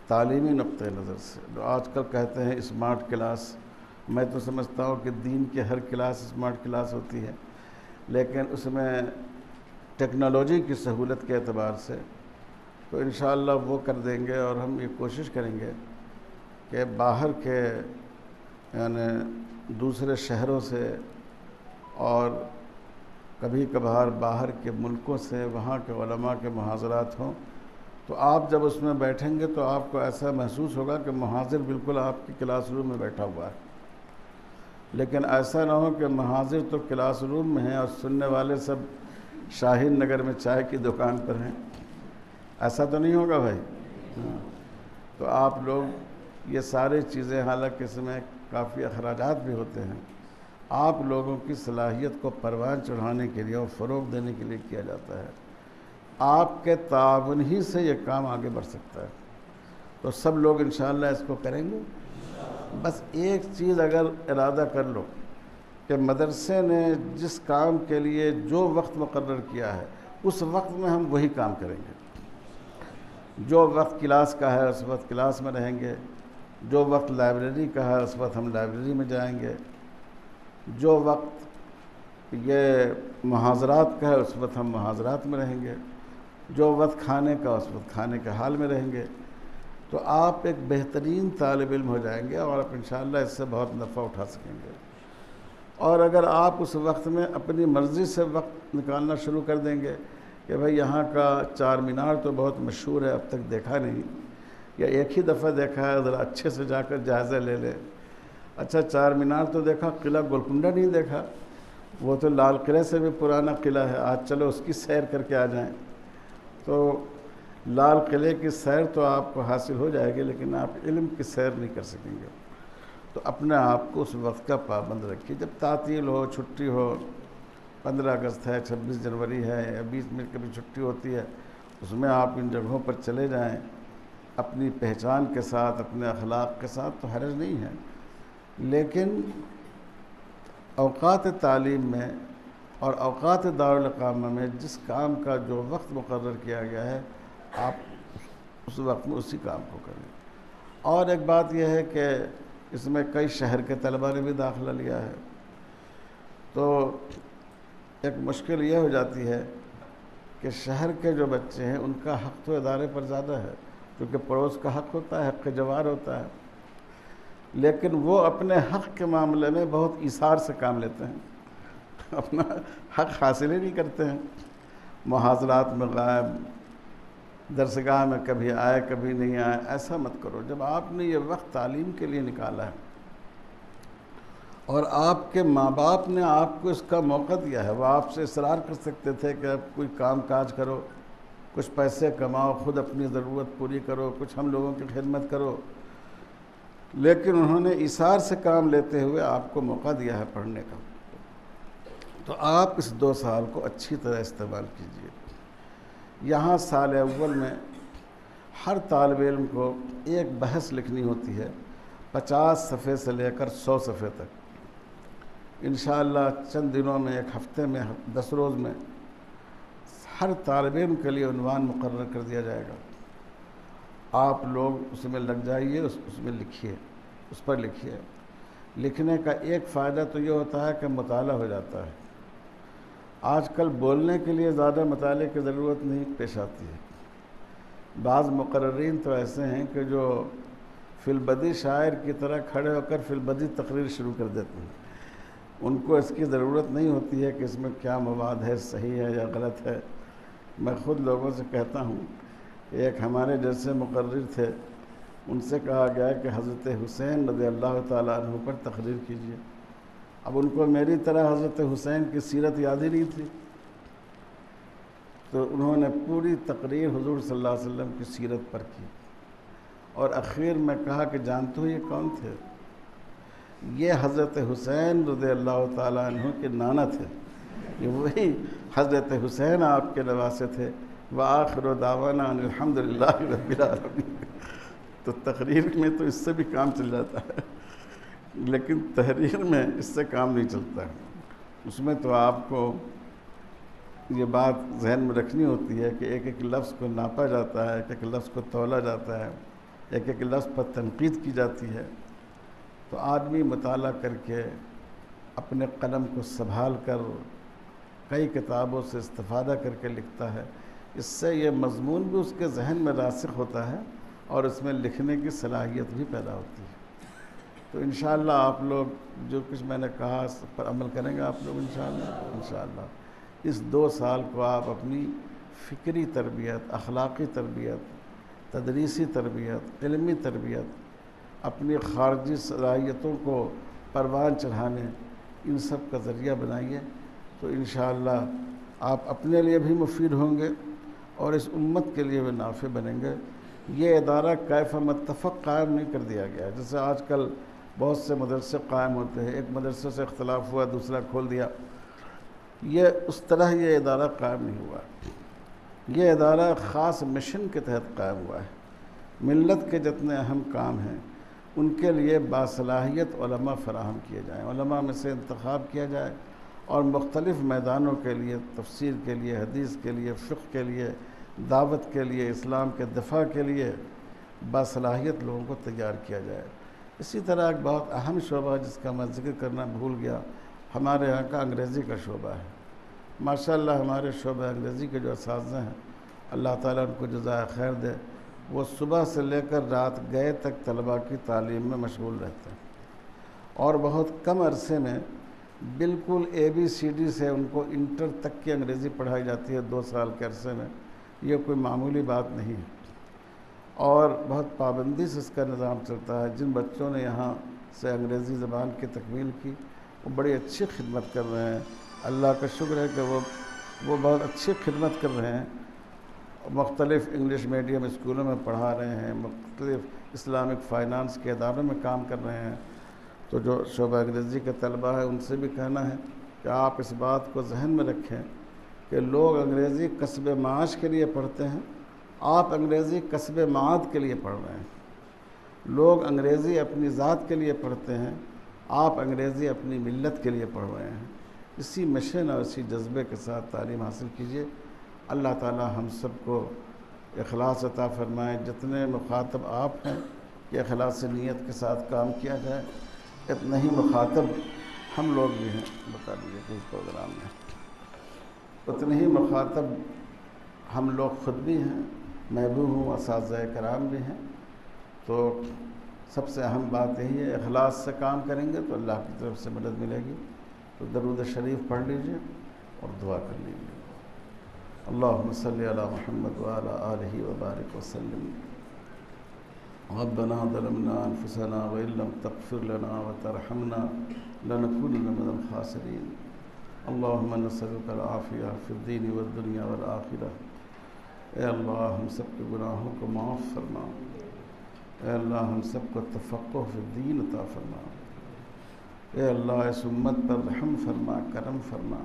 تعلیمی نقطۂ نظر سے۔ جو آج کل کہتے ہیں اسمارٹ کلاس، میں تو سمجھتا ہوں کہ دین کے ہر کلاس اسمارٹ کلاس ہوتی ہے، لیکن اس میں ٹیکنالوجی کی سہولت کے اعتبار سے تو انشاءاللہ وہ کر دیں گے۔ اور ہم یہ کوشش کریں گے کہ باہر کے یعنی دوسرے شہروں سے اور کبھی کبھار باہر کے ملکوں سے وہاں کے علماء کے محاضرات ہوں، تو آپ جب اس میں بیٹھیں گے تو آپ کو ایسا محسوس ہوگا کہ محاضر بالکل آپ کی کلاس روم میں بیٹھا ہوا ہے۔ لیکن ایسا نہ ہو کہ محاضر تو کلاس روم میں ہیں اور سننے والے سب شاہین نگر میں چائے کی دکان پر ہیں، ایسا تو نہیں ہوگا بھائی۔ تو آپ لوگ یہ ساری چیزیں، حالانکہ اس میں کافی اخراجات بھی ہوتے ہیں، آپ لوگوں کی صلاحیت کو پروان چڑھانے کے لیے اور فروغ دینے کے لیے کیا جاتا ہے۔ آپ کے تعاون ہی سے یہ کام آگے بڑھ سکتا ہے، تو سب لوگ انشاءاللہ اس کو کریں گے۔ بس ایک چیز اگر ارادہ کر لو کہ مدرسے نے جس کام کے لیے جو وقت مقرر کیا ہے اس وقت میں ہم وہی کام کریں گے۔ جو وقت کلاس کا ہے اس وقت کلاس میں رہیں گے، جو وقت لائبریری کا ہے اس وقت ہم لائبریری میں جائیں گے، جو وقت یہ محاضرات کا ہے اس وقت ہم محاضرات میں رہیں گے، جو وقت کھانے کا اس وقت کھانے کے حال میں رہیں گے، تو آپ ایک بہترین طالب علم ہو جائیں گے اور آپ انشاءاللہ اس سے بہت نفع اٹھا سکیں گے۔ اور اگر آپ اس وقت میں اپنی مرضی سے وقت نکالنا شروع کر دیں گے کہ بھائی یہاں کا چار مینار تو بہت مشہور ہے، اب تک دیکھا نہیں یا ایک ہی دفعہ دیکھا ہے، ذرا اچھے سے جا کر جائزہ لے لیں۔ اچھا چار مینار تو دیکھا، قلعہ گولکنڈہ نہیں دیکھا، وہ تو لال قلعے سے بھی پرانا قلعہ ہے، آج چلو اس کی سیر کر کے آ جائیں۔ تو لال قلعے کی سیر تو آپ کو حاصل ہو جائے گی، لیکن آپ علم کی سیر نہیں کر سکیں گے۔ تو اپنے آپ کو اس وقت کا پابند رکھیے، جب تعطیل ہو، چھٹی ہو، 15 اگست ہے، 26 جنوری ہے، یا بیچ میں کبھی چھٹی ہوتی ہے، اس میں آپ ان جگہوں پر چلے جائیں اپنی پہچان کے ساتھ، اپنے اخلاق کے ساتھ، تو حرج نہیں ہے۔ لیکن اوقات تعلیم میں اور اوقات دارالاقامہ میں جس کام کا جو وقت مقرر کیا گیا ہے، آپ اس وقت میں اسی کام کو کریں۔ اور ایک بات یہ ہے کہ اس میں کئی شہر کے طلباء نے بھی داخلہ لیا ہے، تو ایک مشکل یہ ہو جاتی ہے کہ شہر کے جو بچے ہیں ان کا حق تو ادارے پر زیادہ ہے، کیونکہ پڑوس کا حق ہوتا ہے، حق جوار ہوتا ہے، لیکن وہ اپنے حق کے معاملے میں بہت ایثار سے کام لیتے ہیں، اپنا حق حاصل ہی نہیں کرتے ہیں۔ محاضرات میں غائب، درسگاہ میں کبھی آئے کبھی نہیں آئے، ایسا مت کرو۔ جب آپ نے یہ وقت تعلیم کے لیے نکالا ہے اور آپ کے ماں باپ نے آپ کو اس کا موقع دیا ہے، وہ آپ سے اصرار کر سکتے تھے کہ اب کوئی کام کاج کرو، کچھ پیسے کماؤ، خود اپنی ضرورت پوری کرو، کچھ ہم لوگوں کی خدمت کرو، لیکن انہوں نے ایثار سے کام لیتے ہوئے آپ کو موقع دیا ہے پڑھنے کا۔ تو آپ اس 2 سال کو اچھی طرح استعمال کیجیے۔ یہاں سال اول میں ہر طالب علم کو ایک بحث لکھنی ہوتی ہے، 50 صفحے سے لے کر 100 صفحے تک۔ انشاءاللہ چند دنوں میں، ایک ہفتے میں، 10 روز میں ہر طالب علم کے لیے عنوان مقرر کر دیا جائے گا۔ آپ لوگ اس میں لگ جائیے، اس میں لکھیے، اس پر لکھیے۔ لکھنے کا ایک فائدہ تو یہ ہوتا ہے کہ مطالعہ ہو جاتا ہے۔ آج کل بولنے کے لیے زیادہ مطالعے کی ضرورت نہیں پیش آتی ہے۔ بعض مقررین تو ایسے ہیں کہ جو فی البدی شاعر کی طرح کھڑے ہو کر فی البدی تقریر شروع کر دیتے ہیں۔ ان کو اس کی ضرورت نہیں ہوتی ہے کہ اس میں کیا مواد ہے، صحیح ہے یا غلط ہے۔ میں خود لوگوں سے کہتا ہوں، ایک ہمارے جیسے مقرر تھے، ان سے کہا گیا کہ حضرت حسین رضی اللہ تعالیٰ عنہ پر تقریر کیجیے۔ اب ان کو میری طرح حضرت حسین کی سیرت یاد ہی نہیں تھی، تو انہوں نے پوری تقریر حضور صلی اللہ علیہ وسلم کی سیرت پر کی، اور اخیر میں کہا کہ جانتے ہو یہ کون تھے؟ یہ حضرت حسین رضی اللہ تعالیٰ عنہ کے نانا تھے، یہ وہی حضرت حسین آپ کے نواسے تھے۔ وآخر دعوانا ان الحمدللہ رب العالمین۔ تو تقریر میں تو اس سے بھی کام چل جاتا ہے، لیکن تحریر میں اس سے کام نہیں چلتا ہے۔ اس میں تو آپ کو یہ بات ذہن میں رکھنی ہوتی ہے کہ ایک ایک لفظ کو ناپا جاتا ہے، ایک ایک لفظ کو تولا جاتا ہے، ایک ایک لفظ پر تنقید کی جاتی ہے۔ تو آدمی مطالعہ کر کے اپنے قلم کو سنبھال کر کئی کتابوں سے استفادہ کر کے لکھتا ہے، اس سے یہ مضمون بھی اس کے ذہن میں راسخ ہوتا ہے اور اس میں لکھنے کی صلاحیت بھی پیدا ہوتی ہے۔ تو انشاءاللہ آپ لوگ جو کچھ میں نے کہا اس پر عمل کریں گے آپ لوگ انشاءاللہ۔ اس 2 سال کو آپ اپنی فکری تربیت، اخلاقی تربیت، تدریسی تربیت، علمی تربیت، اپنی خارجی صلاحیتوں کو پروان چڑھانے، ان سب کا ذریعہ بنائیے، تو انشاءاللہ آپ اپنے لیے بھی مفید ہوں گے اور اس امت کے لیے بھی نافع بنیں گے۔ یہ ادارہ کیف متفق قائم نہیں کر دیا گیا، جیسے آج کل بہت سے مدرسے قائم ہوتے ہیں، ایک مدرسے سے اختلاف ہوا دوسرا کھول دیا، یہ اس طرح یہ ادارہ قائم نہیں ہوا۔ یہ ادارہ خاص مشن کے تحت قائم ہوا ہے۔ ملت کے جتنے اہم کام ہیں ان کے لیے باصلاحیت علماء فراہم کیے جائیں، علماء میں سے انتخاب کیا جائے اور مختلف میدانوں کے لیے، تفسیر کے لیے، حدیث کے لیے، فقہ کے لیے، دعوت کے لیے، اسلام کے دفاع کے لیے باصلاحیت لوگوں کو تیار کیا جائے۔ اسی طرح ایک بہت اہم شعبہ جس کا میں ذکر کرنا بھول گیا، ہمارے یہاں کا انگریزی کا شعبہ ہے۔ ماشاءاللہ ہمارے شعبہ انگریزی کے جو اساتذہ ہیں، اللہ تعالیٰ ان کو جزائے خیر دے، وہ صبح سے لے کر رات گئے تک طلباء کی تعلیم میں مشغول رہتے ہیں، اور بہت کم عرصے میں بالکل ABCD سے ان کو انٹر تک کی انگریزی پڑھائی جاتی ہے 2 سال کے عرصے میں۔ یہ کوئی معمولی بات نہیں ہے، اور بہت پابندی سے اس کا نظام چلتا ہے۔ جن بچوں نے یہاں سے انگریزی زبان کی تکمیل کی، وہ بڑی اچھی خدمت کر رہے ہیں۔ اللہ کا شکر ہے کہ وہ بہت اچھی خدمت کر رہے ہیں، مختلف انگلش میڈیم اسکولوں میں پڑھا رہے ہیں، مختلف اسلامک فائنانس کے اداروں میں کام کر رہے ہیں۔ تو جو شعبہ انگریزی کے طلباء ہے، ان سے بھی کہنا ہے کہ آپ اس بات کو ذہن میں رکھیں کہ لوگ انگریزی کسب معاش کے لیے پڑھتے ہیں، آپ انگریزی کسب معاد کے لیے پڑھ رہے ہیں۔ لوگ انگریزی اپنی ذات کے لیے پڑھتے ہیں، آپ انگریزی اپنی ملت کے لیے پڑھ رہے ہیں۔ اسی مشن اور اسی جذبے کے ساتھ تعلیم حاصل کیجیے۔ اللہ تعالی ہم سب کو اخلاص عطا فرمائے۔ جتنے مخاطب آپ ہیں کہ اخلاص نیت کے ساتھ کام کیا جائے، اتنے ہی مخاطب ہم لوگ بھی ہیں۔ بتا دیجیے کہ اس پروگرام میں اتنے ہی مخاطب ہم لوگ خود بھی ہیں، میں بھی ہوں، اساتذہ کرام بھی ہیں۔ تو سب سے اہم بات یہی ہے، اخلاص سے کام کریں گے تو اللہ کی طرف سے مدد ملے گی۔ تو درود شریف پڑھ لیجئے اور دعا کر لیجئے۔ اللہم صلی علی محمد وعلی آلہ وبارک وسلم۔ ربنا ظلمنا انفسنا وان لم تغفر لنا وترحمنا لنكونن من الخاسرین۔ اللہم نسألک العافیہ فی الدین والدنیا والآخرہ۔ اے اللہ ہم سب کے گناہوں کو معاف فرما۔ اے اللہ ہم سب کو تفقہ فی الدین عطا فرما۔ اے اللہ اس امت پر رحم فرما، کرم فرما،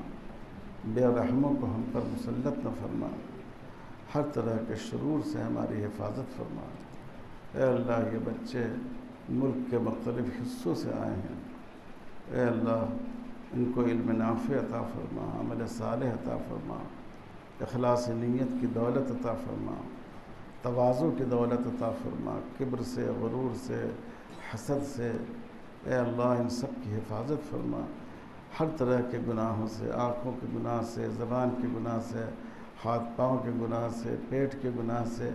بے رحموں کو ہم پر مسلط نہ فرما، ہر طرح کے شرور سے ہماری حفاظت فرما۔ اے اللہ یہ بچے ملک کے مختلف حصوں سے آئے ہیں، اے اللہ ان کو علم نافع عطا فرما، عمل صالح عطا فرما، اخلاص نیت کی دولت عطا فرما، تواضع کی دولت عطا فرما، کبر سے، غرور سے، حسد سے اے اللہ ان سب کی حفاظت فرما۔ ہر طرح کے گناہوں سے، آنکھوں کے گناہ سے، زبان کے گناہ سے، ہاتھ پاؤں کے گناہ سے، پیٹ کے گناہ سے،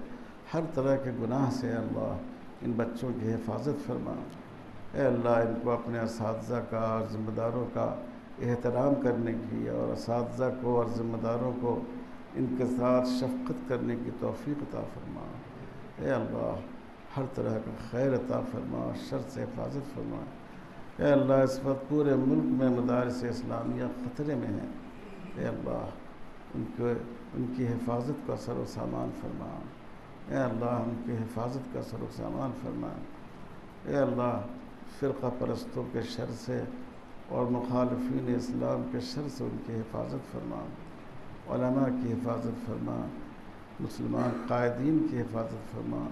ہر طرح کے گناہ سے اللہ ان بچوں کی حفاظت فرما۔ اے اللہ ان کو اپنے اساتذہ کا اور ذمہ داروں کا احترام کرنے کی، اور اساتذہ کو اور ذمہ داروں کو ان کے ساتھ شفقت کرنے کی توفیق عطا فرما۔ اے اللہ ہر طرح کا خیر عطا فرما، اور شر سے حفاظت فرما۔ اے اللہ اس وقت پورے ملک میں مدارس اسلامیہ خطرے میں ہیں، اے اللہ ان کی حفاظت کا سر و سامان فرما۔ اے اللہ ان کی حفاظت کا سر و سامان فرما۔ اے اللہ فرقہ پرستوں کے شر سے اور مخالفین اسلام کے شر سے ان کی حفاظت فرما، علماء کی حفاظت فرما، مسلمان قائدین کی حفاظت فرما،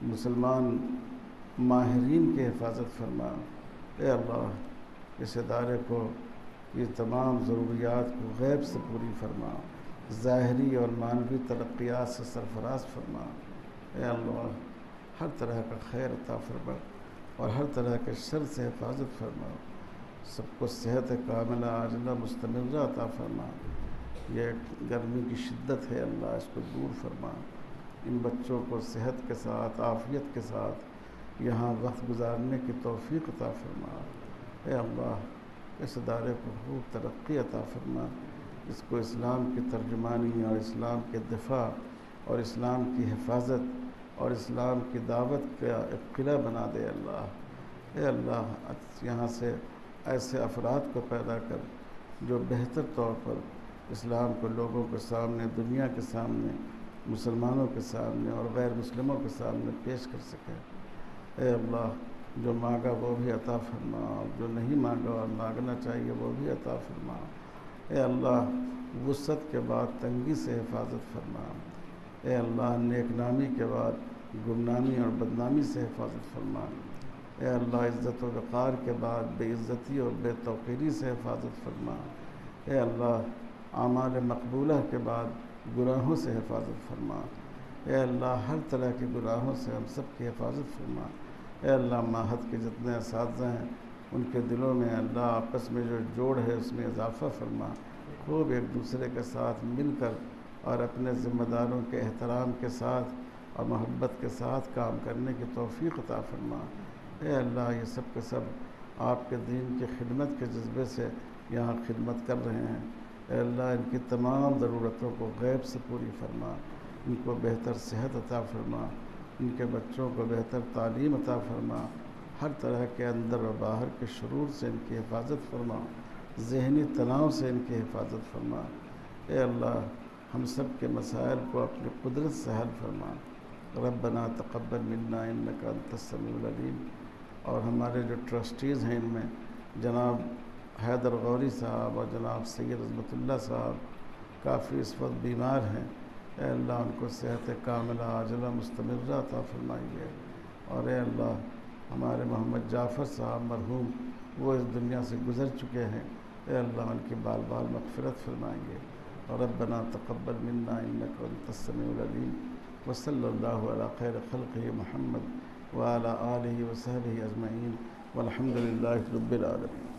مسلمان ماہرین کی حفاظت فرما۔ اے اللہ اس ادارے کو، یہ تمام ضروریات کو غیب سے پوری فرما، ظاہری اور معنوی ترقیات سے سرفراز فرما۔ اے اللہ ہر طرح کا خیر عطا فرما اور ہر طرح کے شر سے حفاظت فرما۔ سب کو صحت کاملہ عاجلہ مستمرہ عطا فرما۔ یہ گرمی کی شدت ہے اللہ، اس کو دور فرما۔ ان بچوں کو صحت کے ساتھ، عافیت کے ساتھ یہاں وقت گزارنے کی توفیق عطا فرما۔ اے اللہ اس ادارے کو خوب ترقی عطا فرما، اس کو اسلام کی ترجمانی اور اسلام کے دفاع اور اسلام کی حفاظت اور اسلام کی دعوت کا ایک قلعہ بنا دے اللہ۔ اے اللہ یہاں سے ایسے افراد کو پیدا کر جو بہتر طور پر اسلام کو لوگوں کے سامنے، دنیا کے سامنے، مسلمانوں کے سامنے اور غیر مسلموں کے سامنے پیش کر سکے۔ اے اللہ جو مانگا وہ بھی عطا فرما، اور جو نہیں مانگا اور مانگنا چاہیے وہ بھی عطا فرما۔ اے اللہ وسعت کے بعد تنگی سے حفاظت فرما۔ اے اللہ نیک نامی کے بعد گمنامی اور بدنامی سے حفاظت فرما۔ اے اللہ عزت و وقار کے بعد بے عزتی اور بے توقیری سے حفاظت فرما۔ اے اللہ اعمال مقبولہ کے بعد گناہوں سے حفاظت فرما۔ اے اللہ ہر طرح کے گناہوں سے ہم سب کی حفاظت فرما۔ اے اللہ معہد کے جتنے اساتذہ ہیں ان کے دلوں میں اللہ آپس میں جو جوڑ ہے اس میں اضافہ فرما، خوب ایک دوسرے کے ساتھ مل کر اور اپنے ذمہ داروں کے احترام کے ساتھ اور محبت کے ساتھ کام کرنے کی توفیق عطا فرما۔ اے اللہ یہ سب کے سب آپ کے دین کی خدمت کے جذبے سے یہاں خدمت کر رہے ہیں۔ اے اللہ ان کی تمام ضرورتوں کو غیب سے پوری فرما، ان کو بہتر صحت عطا فرما، ان کے بچوں کو بہتر تعلیم عطا فرما، ہر طرح کے اندر و باہر کے شرور سے ان کی حفاظت فرما، ذہنی تناؤ سے ان کی حفاظت فرما۔ اے اللہ ہم سب کے مسائل کو اپنی قدرت سے حل فرما۔ ربنا تقبل منا انک انت السمیع العلیم۔ اور ہمارے جو ٹرسٹیز ہیں ان میں جناب حیدر غوری صاحب اور جناب سید عظمت اللہ صاحب کافی اس وقت بیمار ہیں، اے اللہ ان کو صحت کاملہ عاجلہ مستمرہ عطا فرمائیے۔ اور اے اللہ ہمارے محمد جعفر صاحب مرحوم وہ اس دنیا سے گزر چکے ہیں، اے اللہ ان کی بال بال مغفرت فرمائیے۔ اور ربنا تقبل منا انک انت السمیع العلیم، وصلی اللہ علی خیر خلقہ محمد وعلی آلہ وصحبہ اجمعین، والحمد للہ رب العالمین۔